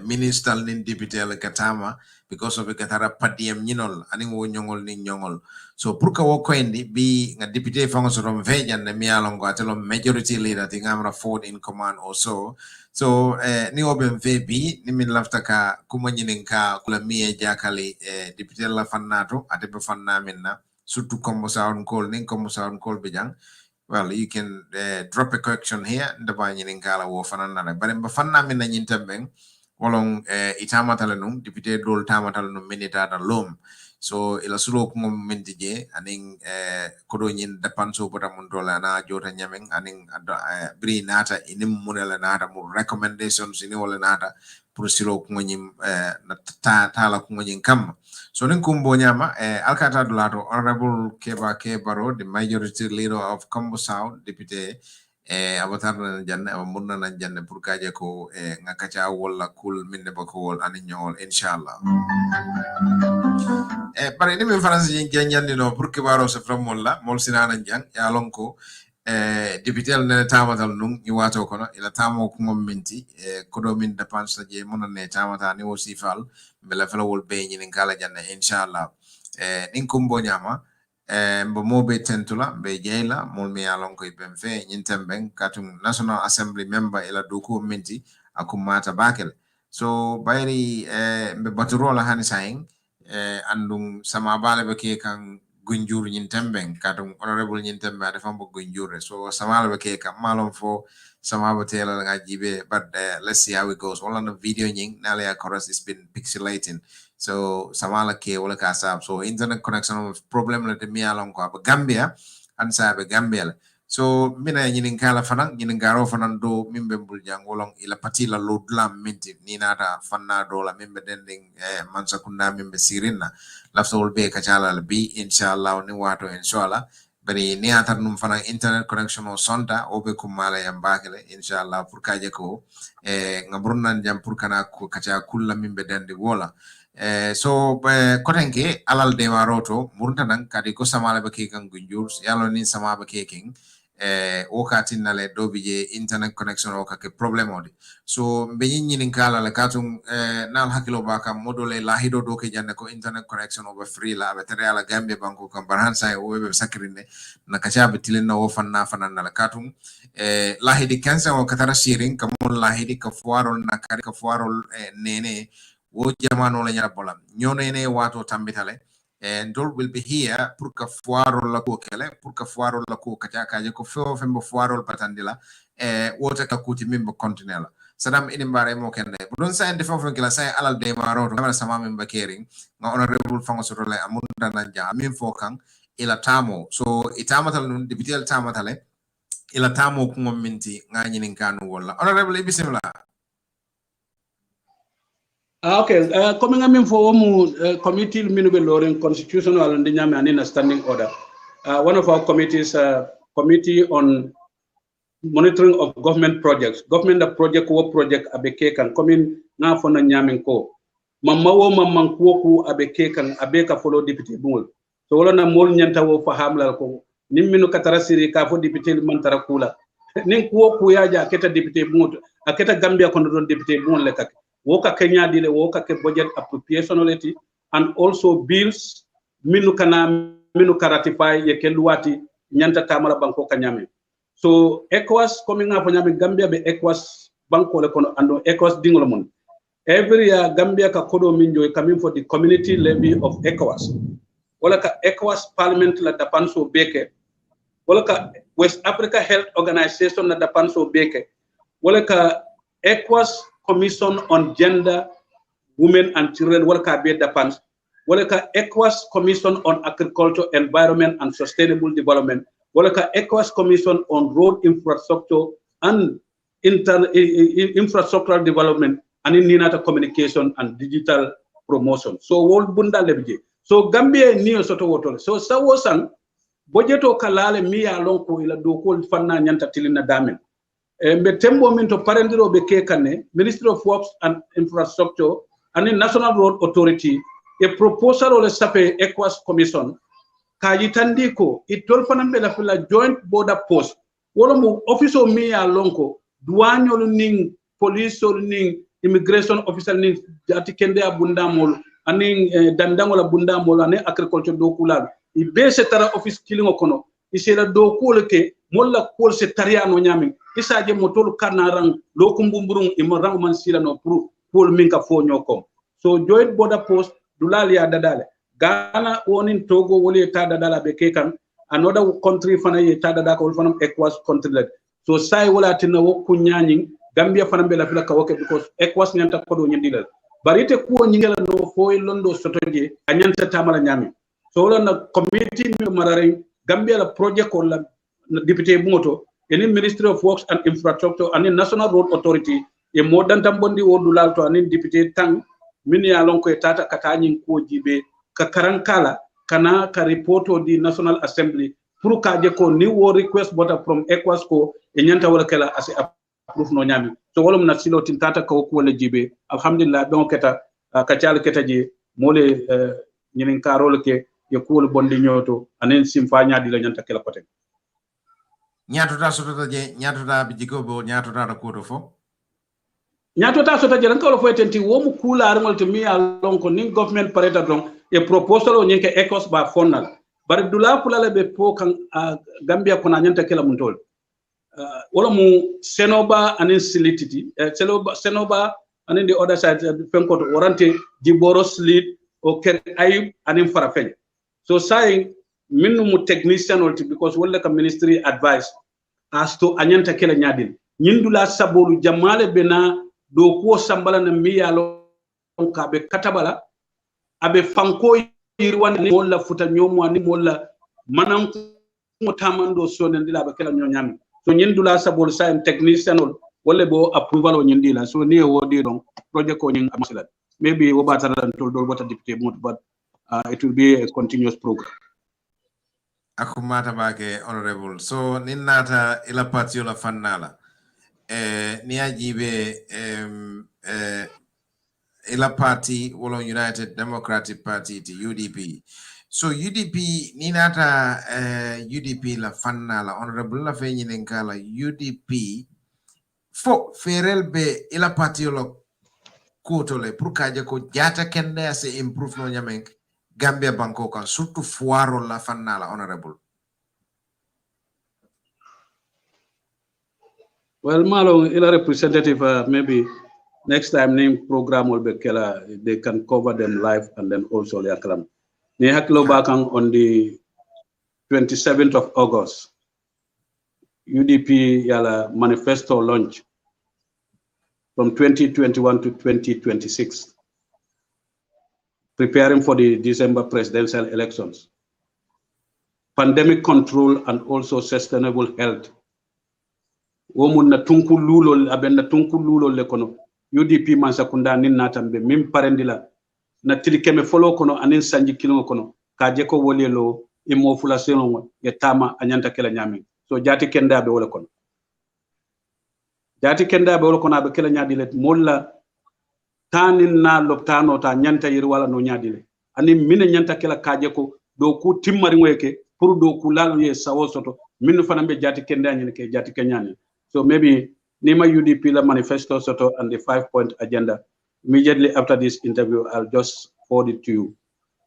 minister nin député le katama because of katara padiem nyinol ani wo nyongol ni nyongol so pour ka wo koendi bi nga député fango so rom vejan ne mialongo atelo majority leader ti ngamra Ford in command also so ni oben VB ni min lafta ka kuma nyinin ka kula miye jakali député la fannato ate be fanna minna surtout comme sound call nin comme sound call be jang well you can drop a correction here the banyin in kala wo fanana but in fanna min na nyintembeng wolong itamata lenum député dol tamata lenum minita da lom so ila sulo ko mintije aning kodo nyin depanso bota mun dola na jota nyameng aning bri nata inim munela nata mu recommendations ini wala nata pour silo ko nyim na tala ko nyin kam so nin kumbo nyama alkata dulato Honourable Keeba Barrow the majority leader of Kombo South deputy abatar na janne murna na janne pour kaje ko ngakacha wala kul minne bako wol ani nyol inshallah pare ni min France yin janyandi no pour que Barrow se framolla mol sinana jang ya lonko député ne tamatal nung ni wato kono ila tamo ko ngom minti kodo min dépense je monane tamata ni wosi fal bela fala wol be ni ngala janne inshallah nin kumbo nyama mbo mobe tentula be jeyla mol mi alon ko ben fe nyintembeng katum National Assembly member ila doku minti akumata bakel so bayri be baturola hani saing andum sama bale be ke kan gunjur nyintembeng katum honorable nyintembe dafa mbo gunjure so sama be ke kam malon fo sama batela nga jibe but let's see how it goes all on the video nying nale ya chorus has been pixelating so samala ke wala ka sab so internet connection problem la de mi alon ko ba Gambia an sabe Gambia so mina nyinin kala fanan nyinin garo fanan do mimbe mbul jangolong ila patila lodlam minti ni nata fanna do la mimbe dending mansa kunda mimbe sirina lafsol be kachala bi inshallah ni wato inshallah bari ni atar num fanan internet connection o sonda obe kumala yambakele inshallah pour kaje ko ngabrunnan jam pour kana ko kacha kulla mimbe dende wola so kotenke alal de waroto murtanan kadi ko samala be ke kan gunjur yalo ni sama be ke king wakati nale dobije internet connection o kake problem odi so benyi nyinin kala la katum nal hakilo baka modole la hido do ke jande ko internet connection over free la be tere ala Gambia banko kam barhan sai o be sakrinde na kacha be tilina wo fanna fanana la katum la hidi kansa o katara shirin kamon la hidi ka fuarol na kari ka fuarol nene wo jamano la nyara bolam nyono ene wato tambitale and Dol will be here pour que foiro la ko kele pour que foiro la ko kaja kaje ko fo fembo foiro patandila wota ka kuti mimbo continental sadam ini mbare mo kende don sa ende fo kala sa alal de maro to sama mimba kering nga honorable fango soto le amunda na ja amin fo kan ila tamo so itamatal nun dibitel tamatale ila tamo ko minti nga nyinin kanu wala honorable bismillah. Okay, coming in for committee minube loring constitutional and the standing order. One of our committees, committee on monitoring of government projects. Government project wo project abeke kan coming na fona nyamin ko. Mamma wo mamman ku abeke kan abeka follow deputy bungol. So wala na mol nyanta wo fahamla ko. Nimminu katara siri ka fo deputy man tarakula. Nin ku yaja aketa deputy bungol aketa Gambia kono don deputy bungol le kak. Woka Kenya dile woka ke budget appropriationality and also bills minu ratify ye ke luwati nyanta tamala banko kanyame. So ECOWAS coming up nyame Gambia be ECOWAS banko le kono ando ECOWAS dingolomon. Every year Gambia ka kodo minjo coming for the community levy of ECOWAS. Wala ka ECOWAS parliament la dapanso beke. Wala ka West Africa Health Organization la dapanso beke. Wala ka ECOWAS Commission on Gender, Women and Children, welcome be the pans. Welcome ECOWAS Commission on Agriculture, Environment and Sustainable Development. Welcome ECOWAS Commission on Road Infrastructure and Infrastructural Development and in Ninata Communication and Digital Promotion. So world bunda lebje. So Gambia ni soto woto. So sawosan budgeto kalale miya lonko ila doko fanna nyanta tilina damen. Mbe tembo min to parendiro be kekane Ministry of Works and Infrastructure and the National Road Authority a proposal ole sape ECOWAS Commission ka yitandi ko itol fanambe la fila joint border post wala mo office o mi ya lonko douane ning police ning immigration officer ning jati kende abundamol aning dandango la bundamol ane agriculture do kulal i be setara office kilingo kono isela do kuleke molla kol se tariano nyami isaje motol kanaran lokumbumburung imorang man sila no pour pol minka fo nyokom so joint border post dulali ya dadale Ghana wonin Togo woli ta dadala be kekan another country fana ye ta dadaka wol fanam ECOWAS country led so sai wala tinna wo kunyani Gambia fana be la fila ka woke because ECOWAS nyanta ko do nyindilal barite ko nyingela no fo londo sotoje anyanta tamala nyami so wala na committee mi marare Gambia la project ko la député bungoto any Ministry of Works and Infrastructure and the National Road Authority a modern tambondi wodulal to an deputy tang mini alonko tata katani ko jibe ka karankala kana ka reporto di National Assembly pour ka je ko ni wo request bota from ECOWAS ko e nyanta wala kala as approve no nyami so wolum na silo tin tata ko wala jibe alhamdulillah don keta ka tial keta je mole nyinin karol ke ye ko bondi nyoto anen simfa nyaadi la nyanta kala kote Nyatota sotota je nyatota bijiko bo nyatota da kodo fo nyatota sota je ranka fo tenti wo mu kula armol to mi alon ko nin government pareta don e proposal o nyeke ECOWAS ba fonnal bar dula pula be po kan Gambia ko na nyanta kala mun tol wala mu senoba anin silititi senoba anin the other side fenko to warante jiboro slit o ker ayib anin farafel so saying minnu technician ulti because wala ka ministry advice as to anyanta kala nyadil nyindula sabolu jamale bena do ko sambala na miyalo ka be katabala abe fanko yirwan ni wala futa nyomo ni wala manam ko tamando sonendila be kala nyonyami so nyindula sabolu sa technician wala bo approval o nyindila so ni wodi don project ko nyin amasala maybe wo batara tol do bota deputy but it will be a continuous program. Akumata bake honorable so ninata ila patio la fannala ni ajibe ila party wolo United Democratic Party to UDP So UDP ninata UDP la fanna la honorable la fe la UDP fo ferel be ila patiolo kotole pour kaje ko jata kende ase improve no nyamen Gambia banko kan surtout foiro la fanna la honorable. Well, Malo, ila representative, maybe next time name program will be kela, they can cover them live and then also their kalam. Ni haklo bakang on the 27th of August. UDP yala manifesto launch from 2021 to 2026, preparing for the December presidential elections. Pandemic control and also sustainable health. Womun na tunku lulo abenda tunku lulo le kono UDP man sakunda nin natambe mim parendila na tilikeme folo kono anin sanji kilo kono kaje ko wolelo imo fulation ye tama anyanta kala nyami so jati kenda be wala kono jati kenda be wala kono abe kala nyadile molla tanin na loptano ta nyanta yir wala no nyadile ani mine nyanta kala kaje ko do ku timmari ngoyeke pour do ku lalo ye sawo soto min fanambe jati kenda nyine ke jati kenyani. So maybe Nima UDP la manifesto soto and the 5-point agenda. Immediately after this interview, I'll just forward it to you.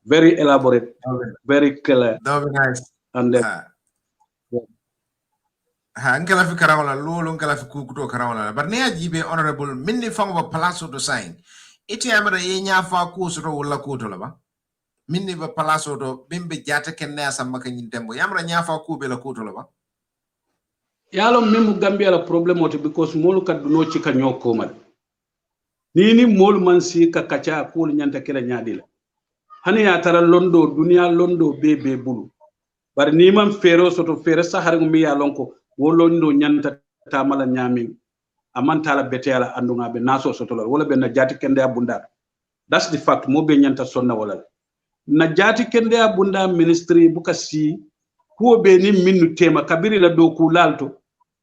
Very elaborate, very clear. That would be nice. And Angela fi karawala lolo ngala fi kukuto karawala but ne ajibe honorable minni fango palazzo to sign iti amara ye nyafa ku soto wala kuto la ba minni ba palazzo do bimbe jata kenne asamba kanyin tembo yamra nyafa ku be la kuto la ba yalo mimu Gambia la problem oti because molu kad no chika nyoko mal nini molu mansi ka kacha ko nyanta kala nyadila hani ya tara londo dunia londo bebe bulu bar ni man fero soto fere sahar ngumi ya lonko wo londo nyanta tamala nyami amantala betela andunga be naso soto wala be na jati kende abunda. That's the fact mo be nyanta sonna wala na jati kende abunda ministry buka si ko be ni minnu tema kabiri la do ku lalto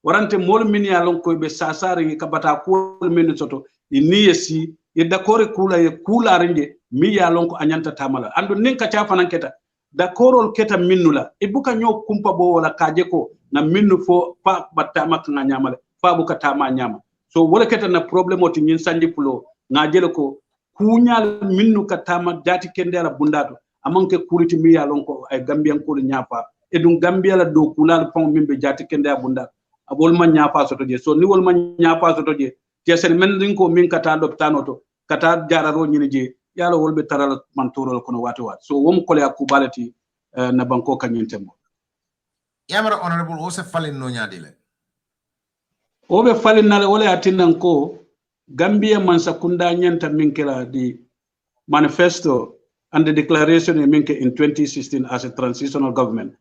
warante mol min ya lon ko be sasare ka bata ko min soto ni yesi e d'accord kula e kula renge mi ya lon ko anyanta tamala ando nin ka cha fanan keta d'accordol keta minnula e buka nyo kumpa bo wala kaje ko na minnu fo pa batta mak nga nyamale fa buka tama nyama so wala keta na problème oti nyin sandi pulo nga jele ko kunyal minnu ka tama jati kendera bundato amanke kuliti mi ya lon ko ay gambian ko nyapa e dum Gambia la do kulal pon mimbe jati kende abunda abol man nyapa soto je so ni wol man nyapa soto je tiesen men din ko min kata loptano to kata jararo nyini je yalo wolbe taral man torol kono wati wat so wom kole akubalati na banko kanyin tembo yamara honorable wose falin no nyadile obe falin nale wole atinnan ko Gambia man sakunda nyanta minkela di manifesto and the declaration minke in 2016 as a transitional government.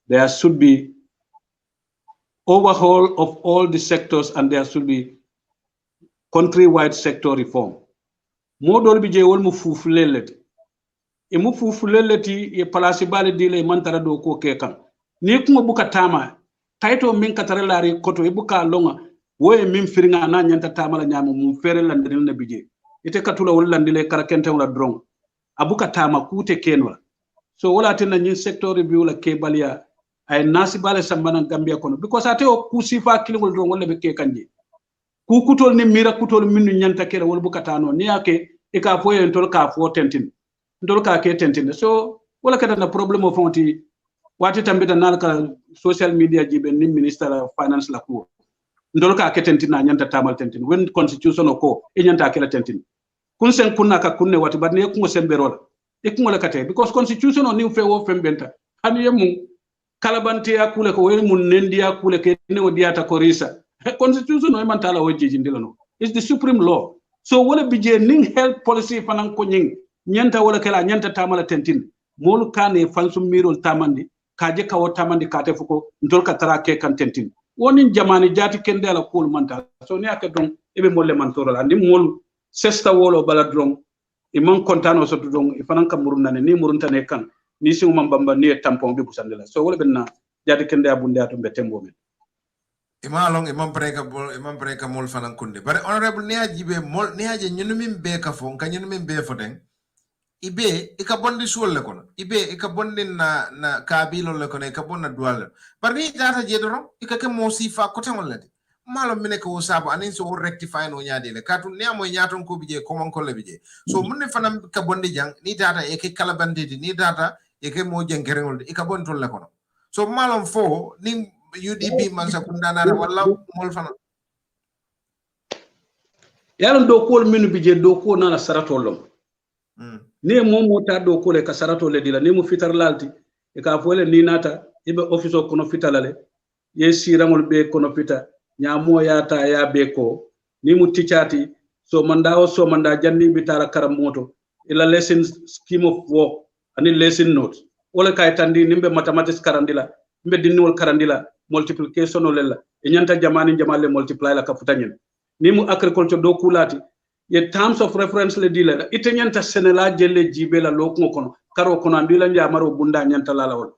There should be overhaul of all the sectors and there should be country-wide sector reform. Modol bije wol mu fufuleleti. E mu fufuleleti e palasi bale dile mantara do ko kekan. Ni kuma buka tama taito min katare lari koto e buka longa woye min firinga na nyanta tama la nyama mu fere landire na bije. Ite katula wol landile karakente wala drong. Abuka tama kute kenwa. So wala tena nyin sector review la kebalia ay nasi bale sambana Gambia kono because ate o kusifa kilingol drong wala be ke kanje ku kutol ni mira kutol minu nyanta kera wala bukatano ni yake e ka fo en tol ka fo tentin ndol ka ke tentin so wala kada na problem of fonti wati tambita nalka social media jibe ni minister of finance la ko ndol ka ke tentin na nyanta tamal tentin when constitution ko e nyanta kela tentin kun sen kunna ka kunne wati badne ko semberola e ko wala kate because constitution on ni fe wo fembenta hani yemu kalabante ya kule ko wen mun nendi ya kule ke ne odiata ko risa constitution no man tala wajji ndilano is the supreme law so wala bije ning health policy fanan ko nying nyanta wala kala nyanta tamala tentin molu kane fansum mirol tamandi kaje kawo tamandi kate fuko ndol ka tara ke kan tentin woni jamani jati kende ala kul manta so ne ake don ebe molle man torol andi molu sesta wolo bala dron e man kontano so don e fanan kam murunane ni muruntane kan ni si umam bamba ni tampon bi busandela so wala benna jadi kende abunde ato betembo men ima long imam breka mol fanan kunde bare honorable ne ajibe mol ne aje nyunu min be ka fon ka nyunu min be foten ibe ika bondi suol le kono ibe ika bondi na kabilo le kono ika bonna dual par ni data je doro ika ke mo sifa ko tan wala malo mine ko sabo anin so rectify no nyaade le katu ne mo nyaaton ko bije ko mon ko le bije so mun ne fanam ka bondi jang ni data e ke kala bandidi ni data e ke mo jengerengol ika bon tol le kono so malom fo ni UDP man sakunda na wala mol fana yalan do ko minu bije do ko na saratolom ni momo ta do ko le ka saratole dila ni mu fitar lalti e ka fole ni nata ibe office o kono fitalale ye siramol be kono fita nyamo yata ya be ko ni mu ticati so manda janni bitara karam moto ila lesson scheme of work ani lesson notes wala kay tandi nimbe mathematics karandila mbe dinniwol karandila multiplication o lella e nyanta jamani jamalle multiply la ka futanyen ni mu agriculture do kulati ye terms of reference le dila ite nyanta senela jelle jibe la lokko kono karo kono andila njamaro bunda nyanta la wol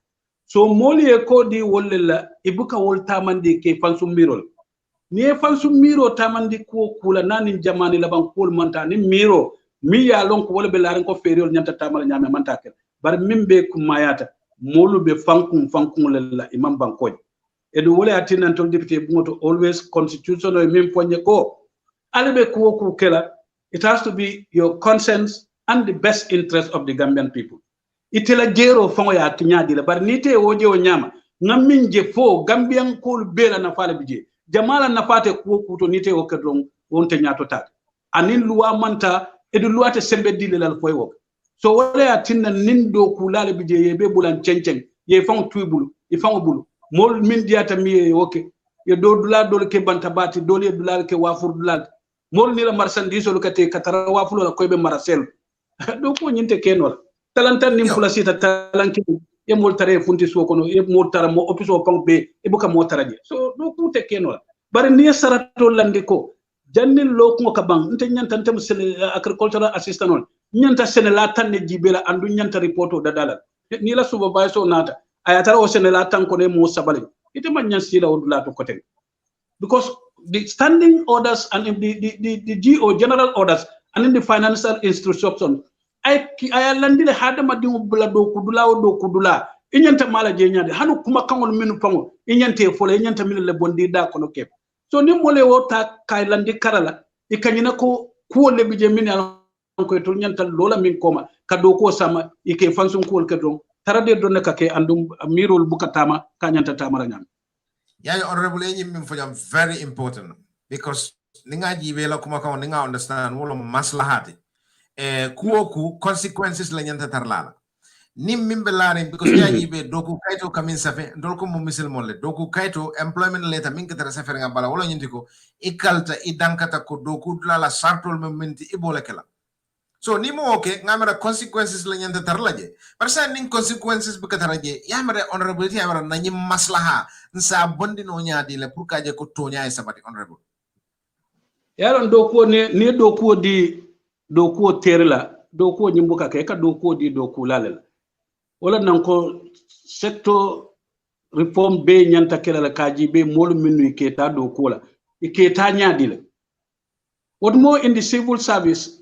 so moli e ko di wolla ibuka wol tamande ke fansum mirol ni e fansum miro tamandi ko kula nani jamani laban kol manta ni miro mi ya lon ko wala be laaren ko feriol nyanta tamala nyame manta kel bar mimbe kumayata molu be fankum la imam bankoy edu wala atinan tol député bungoto always constitution o mim ponye ko albe ko ku kela it has to be your consent and the best interest of the Gambian people itela jero fango ya tinyadi la bar nite woje o nyama ngaminje fo Gambian ko bela na fale bije jamala na fate ko kuto nite o kedron wonte nyato tat anin luwa manta edu luwate sembe dile lal foy wo so wala ya tinna nindo kulale bije yebe bulan cenceng ye fango tuibulu e fango bulu mol min diata mi woke ye do dula do ke banta bati do le dula ke wafur dula mol ni la marchandise lo kate katara wafulo la koybe marasel do ko nyinte kenol talantan nim fula sita talanki e mol tare funti so kono e mol tara mo opiso pang be e buka mo taraje so do ko te kenol bare ni sarato lande ko jannil lo ko ka bang nte nyanta nte agricultural assistant on nyanta senela tan ne jibela andu nyanta reporto dadala ni la suba bay so nata ayatara o senela tan ko ne mo sabale ite man nyan sila o dula to kote because the standing orders and the GO general orders and in the financial instruction ay landile hadama dingo bula do kudula inyanta mala je nyaade hanu kuma kangol minu pango inyante fole inyanta min le bondi da kono kep so ni mole wota kay landi karala ikanyina ko le bije min ala ko to nyanta lola min koma kado ko sama ike fansum ko kedon tarade don ka ke andum mirol bukatama kanyanta tamara nyam yeah honorable min fojam very important because ninga jibe la kuma kan ninga understand wolo maslahati kuoku consequences la nyanta tarlala nim mimbe laare because yaji be doku kayto kamin safe dolko mo misil molle doku kayto employment letter min ketara safe nga bala wala nyindi ko ikalta idankata ko doku la sartol mementi ibole kala so ni mo okay ngamara consequences la nyanta tarlaje parce ning consequences bu kataraje yamare honorability yamara nanyi maslaha nsa bondi no nyaadi le pour kaje ko tonya e sabati honorable yaron doku ni doku di doku terla doku nyimbuka ke ka doku di doku lalala wala nanko sector reform be nyanta kala kaji be molu minu iketa doku la iketa nyaadi la what more in the civil service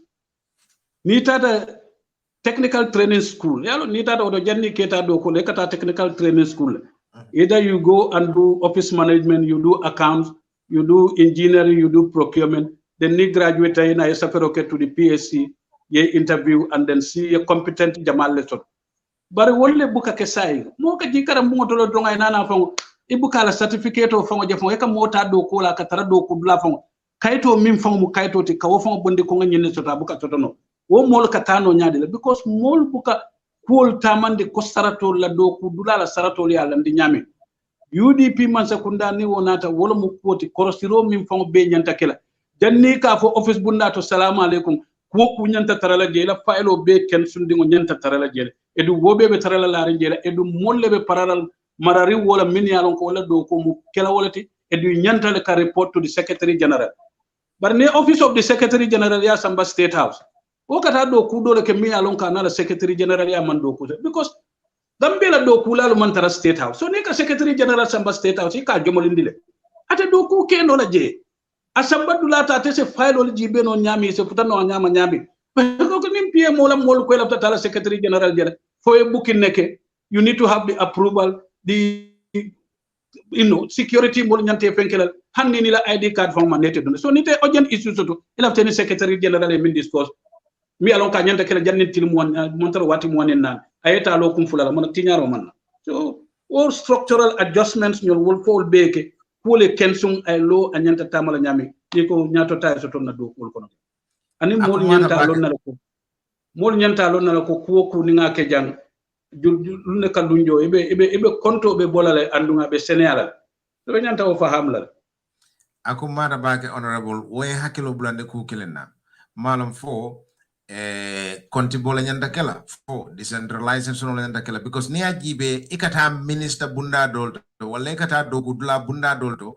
ni tata technical training school yalo ni tata odo janni keta doku le kata technical training school either you go and do office management, you do accounts, you do engineering, you do procurement, then you graduate in a separate to the PSC, you interview and then see a competent Jamal lesson. But only buka kesai, moka jikara motolo dronga inana fong, ibuka la certificate of fong jefong, eka mota do kola katara do kubla fong, kaito mim fong mu kaito ti kawo fong bondi konga nyene sota buka totono. O mol katano nyadile because mol buka kuol tamande ko sarato la do kudula la sarato li ala ndi nyame. UDP man sakunda ni wonata wala mu koti korosiro min fango be nyanta kela janni ka fo office bunda to salamu alaikum ko ku nyanta tarala jela failo be ken sundi ngo nyanta tarala jela edu wobe be tarala la jela edu molle be pararal marari wala min yalon ko wala do ko mu kela wolati edu nyanta le ka report to the secretary general bar ne office of the secretary general ya samba state house o kata do ku do le ke mi yalon ka na la secretary general ya man do ko because Gambia do kulalu mantara state house so ne ka secretary general samba state house ka jomolindile ate do ku ke no la je asamba dulata te se file ol jibe no nyami se futano nyama nyami ko nim PM mola mol ko la tala secretary general jere fo e booking neke you need to have the approval the security mol nyante fenkelal hanni ni la ID card fam manete dun so nite urgent issue soto ila tani secretary general e min discuss mi alon ka nyanta kala jannin til mon montar wati mon nan ayeta lo kum fulala mon tinyaro man so all structural adjustments ñol wol fo beke pour les kensum ay lo anyanta tamala nyami ko nyato tay soto na do wol kono ani mol nyanta lon na ko mol nyanta lon na ko ko ni nga ke jang lu ne kalunjo ebe konto be bolale andunga be seneala to nyanta o fahamla akumata bake honorable way hakilo blande ku kilenna malam fo konti bola nyanda kala fo decentralization nyanda kala because ni ajibe ikata minister bunda dolto wala ikata dogudla bunda dolto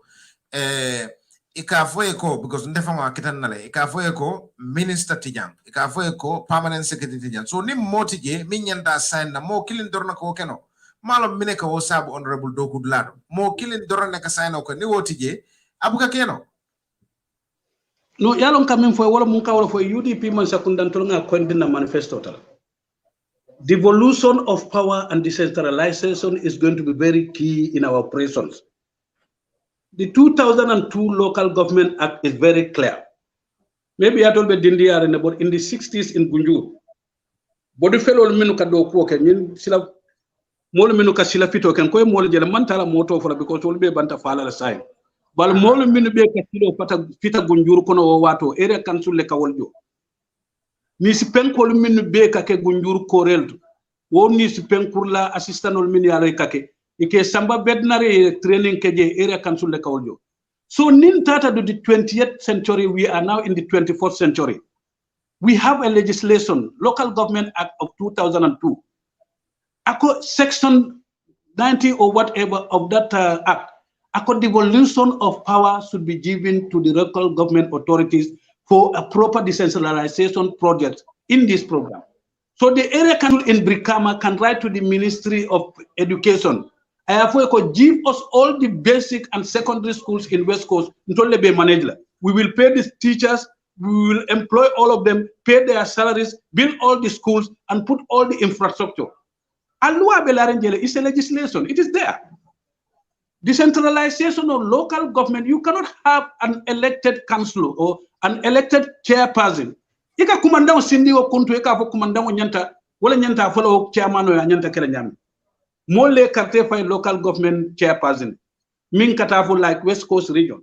ika fo eko because ndefama kitan nale ika fo eko minister tijan ika fo eko permanent secretary tijan so nim motije min nyanda sign na mo kilin dorna ko keno malam mine ka wo sabu honorable dogudla mo kilin dorna ka sign ko ni wotije abuka keno no yalon kamin fo wala mun ka wala fo UDP man sakundantol nga kondina manifesto tal devolution of power and decentralization is going to be very key in our operations. The 2002 Local Government Act is very clear. Maybe I told you but in the 60s in Gunjur, body fellow minuka do ko ken sila mol minuka sila fito ken ko mol jela mantala moto for because will be banta fala la sign. Bal mol minu be ka silo pata fita Gunjur kono o wato area council le kawoljo. Ni si penkol minu be ka ke Gunjur korel wo ni si penkurla assistant ol min yalo kake ike samba bednare training keje area council le kawoljo. So nin tata do the 20th century, we are now in the 24th century. We have a legislation, Local Government Act of 2002. Section 90 or whatever of that act, devolution of power should be given to the local government authorities for a proper decentralization project in this program. So the area council in Brikama can write to the Ministry of Education. Give us all the basic and secondary schools in West Coast. We will pay the teachers, we will employ all of them, pay their salaries, build all the schools, and put all the infrastructure. It's a legislation, it is there. Decentralization of local government, you cannot have an elected councillor or an elected chairperson. Ika kumandao sindi o kuntu ika fo kumandao nyanta, wala nyanta follow chairman o nyanta kele nyami. Mole karte fay local government chairperson. Min katafu like West Coast region.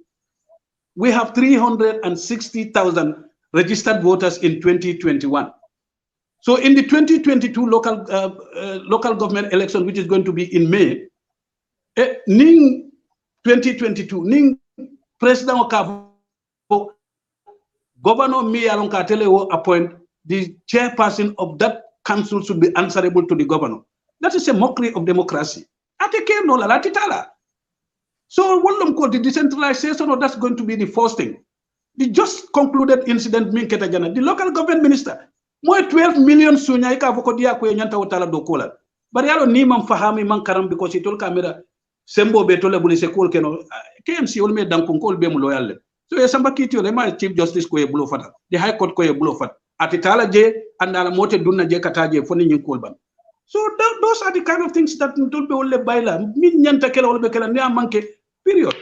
We have 360,000 registered voters in 2021. So in the 2022 local government election, which is going to be in May, Ning 2022, Ning President Okavo, Governor Miyalon Katele will appoint the chairperson of that council should be answerable to the governor. That is a mockery of democracy. So the decentralization, that's going to be the first thing. The just concluded incident, the local government minister, more 12 million sunya ika vokodia kwe nyanta utala dokola. But yalo ni man fahami man karam because he told camera sembo betole bulise kol keno KMC olme dankun kol be mu loyal. So samba kiti le ma chief justice ko e bulo fata. The high court ko e bulo fata. Atitala je andala mote dunna je kataje foni nyin kol ban. So those are the kind of things that don't be ole baila. Min nyanta kela ole be kela ni amanke period.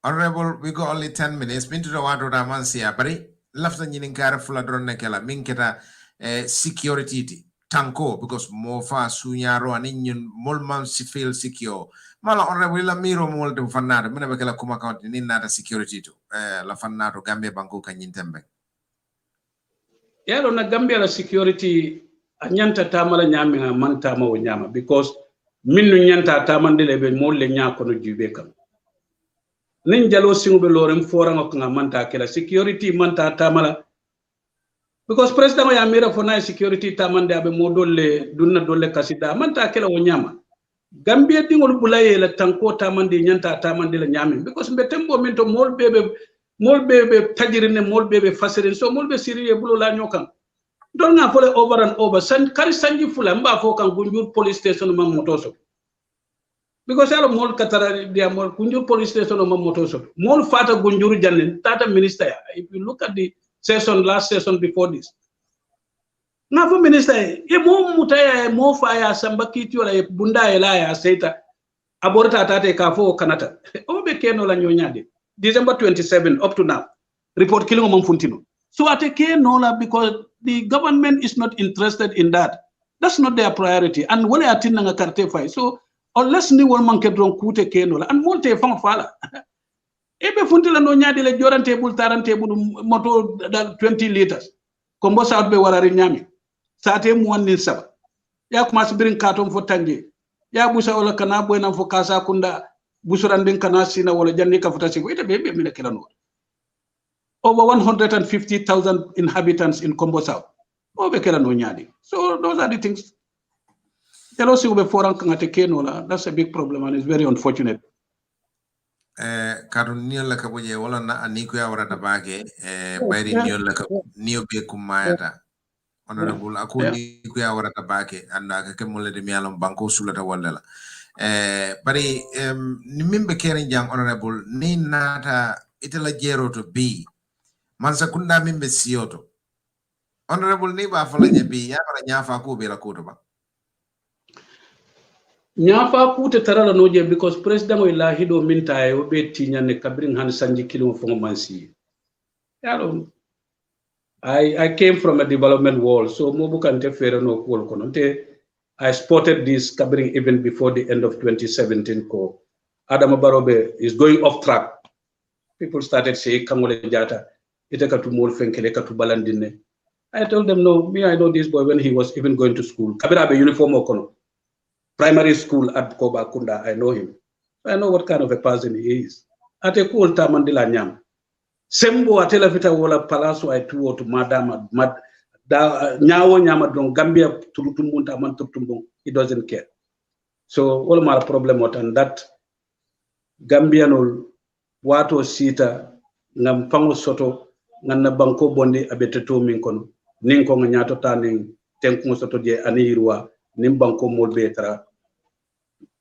Honorable, we got only 10 minutes. Mintu da wadu ramansia bari lafta nyini ngara fula drone kela minketa security ti tanko because mofa sunyaro aninyon molman si feel secure. Mala honorable la miro molde fanado mena bekela kuma county ni nada security to la fanado Gambia banko kanyintembe. Yalo na Gambia la security anyanta tamala nyami na mantama wo nyama because minnu nyanta tamandele be molle nyako no jube kam. Nin jalo singube lorem fora nga manta kela security manta tamala because president ya mira fona security tamande abe modolle dunna dolle kasida manta kela wo nyama Gambia dingol bulaye la tanko tamande nyanta tamande la nyami because mbe tembo minto molbebe tajirine molbebe fasirin so molbe siriye bulo la nyokam don nga fole over and over kari sanji fula mba fo kan Gunjur police station mam motoso because yalo mol katara dia mol Gunjur police station mam motoso mol fata Gunjur jannen tata minister if you look at the session, last session before this. Now for minister, e mo mutaya mo fire samba kiti wala bunda ela ya seita aborta tate kafo kanata. Obe keno la nyonyade. December 27 up to now. Report killing among Funtino. So at a Nola because the government is not interested in that. That's not their priority. And when they are tinning a carte file. So unless ni one man can kute Kenola and won't take from Fala. Ebe Funtila no nyadi le joran table taran table moto 20 liters. Combo South Be Warari Nyami. Sate one in saba. Yak must bring carton for Tangi. Ya busa ola kana buena for Casa Kunda. Busurandin Kanasina or Janika Futasi. Wait a baby, Minakilano. Over 150,000 inhabitants in Combo South. So those are the things. That's a big problem and it's very unfortunate. Karunio la kaboje wala na aniku ya warata bage bayri nio la nio be kumayata. Honorable aku niku ya warata bage anda kake mole de mialom banko sulata wala. Bari nimimbe keren jang honorable ni nata itala jero to be mansa kunda mimbe siyoto honorable ni ba fala nyabi ya bara nyafa ko be la ko ba nyafa ku te tarala noje because president o ila hido minta e be tinya ne kabrin han sanji kilo fo mansi yalo I came from a development world so mo bukante fere no ko kono te I spotted this kabrin even before the end of 2017 ko Adam Barrow is going off track. People started saying Kamole Jata I told them, no, me, I know this boy when he was even going to school. Kabirabe uniform okono. Primary school at Koba Kunda, I know him. I know what kind of a person he is. At a cool time mandila nyam. Sembo atela vita wala palaso I tuo to madam nyawo nyama don Gambia tulutumunta man tutumbung. He doesn't care. So all my problem what and that Gambianol wato sita ngam pango soto nganna banko bonde abeteto min kono nin ko nyato tanin tenko soto je anirwa nin banko molbe tra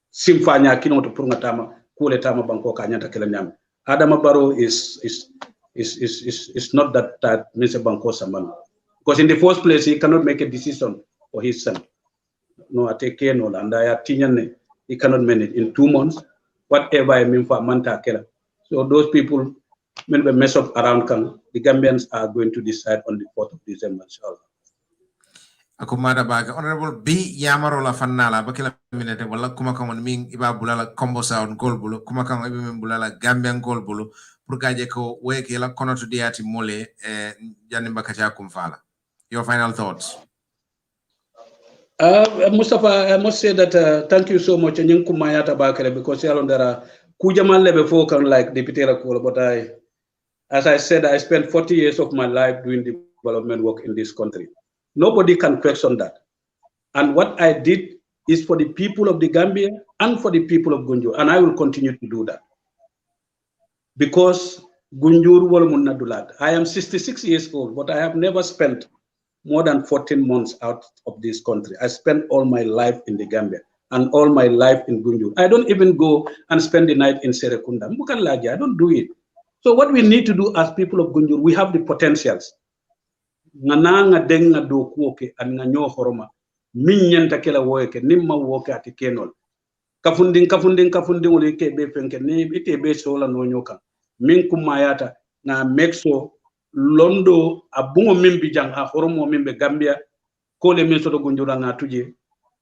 simfanya kino to pour ngatama kule tama banko ka nyata kala nyam Adama Barrow is not that Mr. Banko Saman because in the first place he cannot make a decision for his son no atake no and I tinyane he cannot manage in 2 months whatever I mean for manta kala so those people when we mess up around the Gambians are going to decide on the 4th of December, inshallah. Akumada baga honorable B yamaro la fanala bakila minute wala kuma kan min iba bulala combo sound goal bulu kuma kan ibe min bulala Gambian goal bulu pour gaje ko weke la kono to diati mole janni bakacha kumfala. Your final thoughts. Mustafa, I must say that thank you so much and kumayata bakale because yalondara kujaman lebe fokan like Deputy Rakula but as I said, I spent 40 years of my life doing development work in this country. Nobody can question that. And what I did is for the people of the Gambia and for the people of Gunjur. And I will continue to do that. Because Gunjur wal munnadulat. I am 66 years old, but I have never spent more than 14 months out of this country. I spent all my life in the Gambia and all my life in Gunjur. I don't even go and spend the night in Serekunda. I don't do it. So what we need to do as people of Gunjur, we have the potentials. Nga denga do kuoke and nga nyo horoma. Minyenta kela woke, nimma woke ati kenol. Kafunding ule ke be fenke, ne ite be sola no nyoka. Min kumayata na mexo londo abungo mimbi jang ha horomo mimbe Gambia, kole min soto Gunjura nga tuje.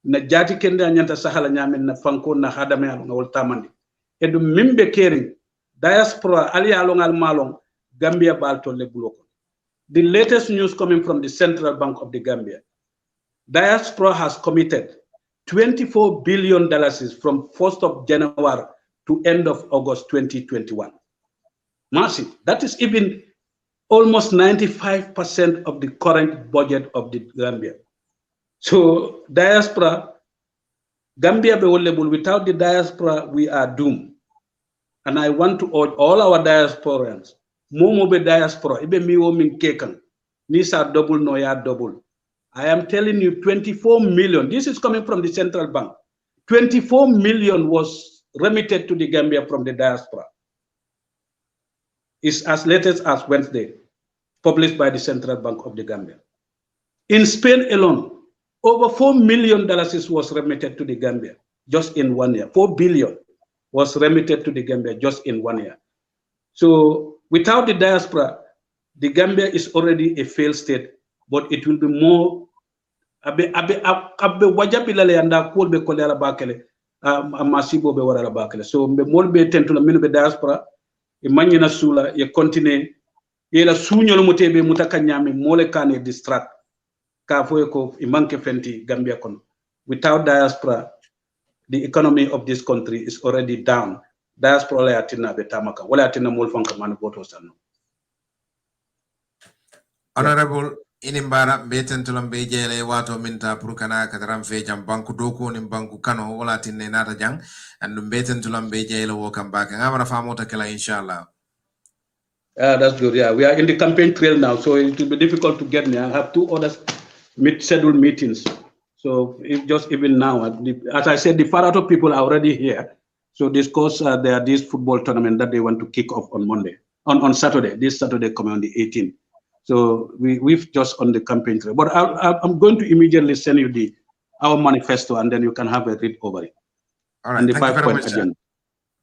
Na jati kende anyanta sahala nyamen na fanko na hadame nga woltamandi. Edu mimbe kering, diaspora ali along al malong Gambia balto le buloko. The latest news coming from the Central Bank of the Gambia, diaspora has committed $24 billion from 1st of January to end of August 2021. Massive. That is even almost 95% of the current budget of the Gambia. So diaspora, Gambia be level. Without the diaspora, we are doomed. And I want to urge all our diasporans, Momo be diaspora, ibe miwo min kekan, nisa double no ya double. I am telling you 24 million, this is coming from the Central Bank. 24 million was remitted to the Gambia from the diaspora. It's as latest as Wednesday. published by the Central Bank of the Gambia. In Spain alone, over $4 million was remitted to the Gambia just in 1 year. 4 billion was remitted to the Gambia just in 1 year. So without the diaspora, the Gambia is already a failed state, but it will be more abe wajabila anda ko be kolera bakele masibo be warala bakele. So be mol be tentula minu be diaspora e manyina sula e continue e la suñol mutebe mutaka nyami mole kane distract ka foye ko e manke fenti Gambia kon. Without diaspora, the economy of this country is already down. Diaspora la yatina be tamaka wala yatina mol fanka man voto sanno. Honourable inimbara beten tulam be jele wato minta pour kana kataram fe jam banku doko nim banku kano wala tinne nata jang and beten tulam be jele wo kam baka ngamara famota kala inshallah. That's good. Yeah, we are in the campaign trail now, so it will be difficult to get me. I have 2 other scheduled meetings. So if just even now, as I said, the Farato people are already here. So discuss this football tournament that they want to kick off on Monday, on Saturday. This Saturday coming on the 18th. So we've just on the campaign trail. But I'm going to immediately send you our manifesto, and then you can have a read over it. All right. And the Thank you very 5-point much. agenda.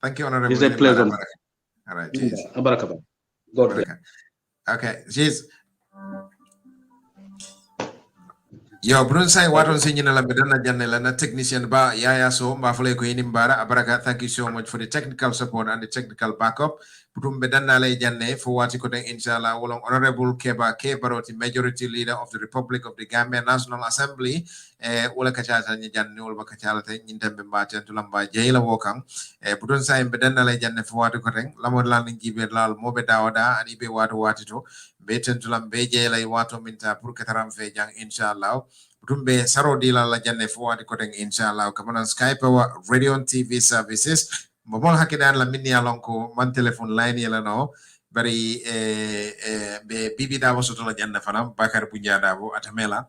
Thank you, Honourable. It's a pleasure. All right. Cheers. God bless. Okay. Cheers. Yo, Brun say what on singing la bedana janela na technician ba yaya so mbafale ko inimbara abaraka. Thank you so much for the technical support and the technical backup. Putum bedana lay janne for what you could inshallah wolong Honourable Keeba Barrow, the majority leader of the Republic of the Gambia National Assembly wala kachata ni janne wala kachala te nyintembe mbate tulamba jeyla wokang putum say bedana lay janne for what you could lamod landing gibe lal mobe dawada ani be watu watito beten tulambe jeyla wato minta pour kataram fe jang inshallah Tumbe Sarodila la janne forward coding inshallah. Come on Skype our radio and TV services. Momol hakidan la mini alonko man telephone line yela no. Bari be bibi davo soto la janne fanam bakar punya davo atamela.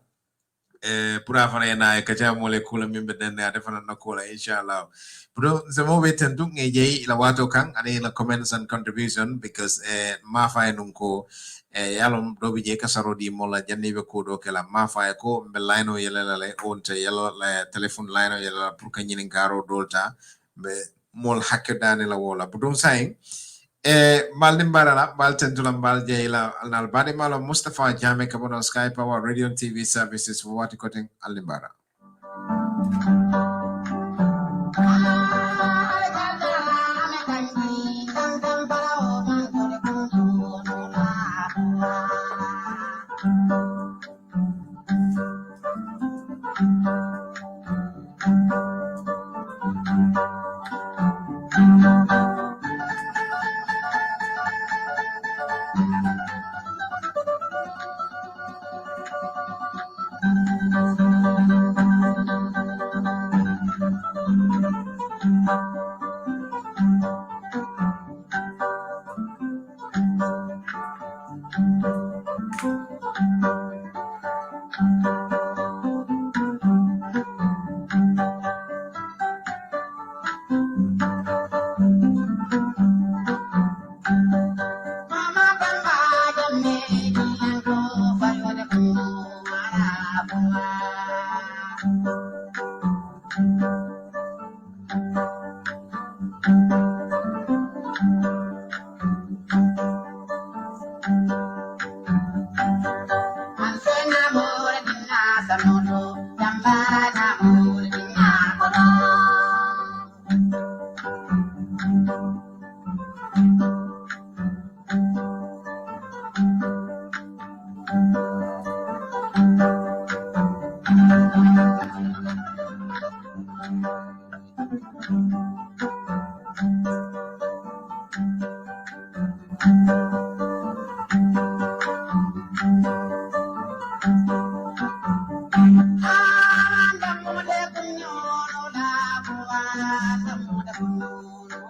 Pura fana na kacha molekula mimbe denne adefana na kola inshallah. Bro samo weten tung ngejei la wato kang ani la comments and contribution because ma fa nunko yalom dobi je kasaro di mola jannibe ko do kala ma fa ko be line yela la onte yelo la telephone line yela pour kanyini garo dolta be mol hakke dane la wola budum saying maldim barala bal tentulam bal jeyla alnal bade malo Mustafa Jame kabon on Skype our radio and TV services for what cutting alimbara.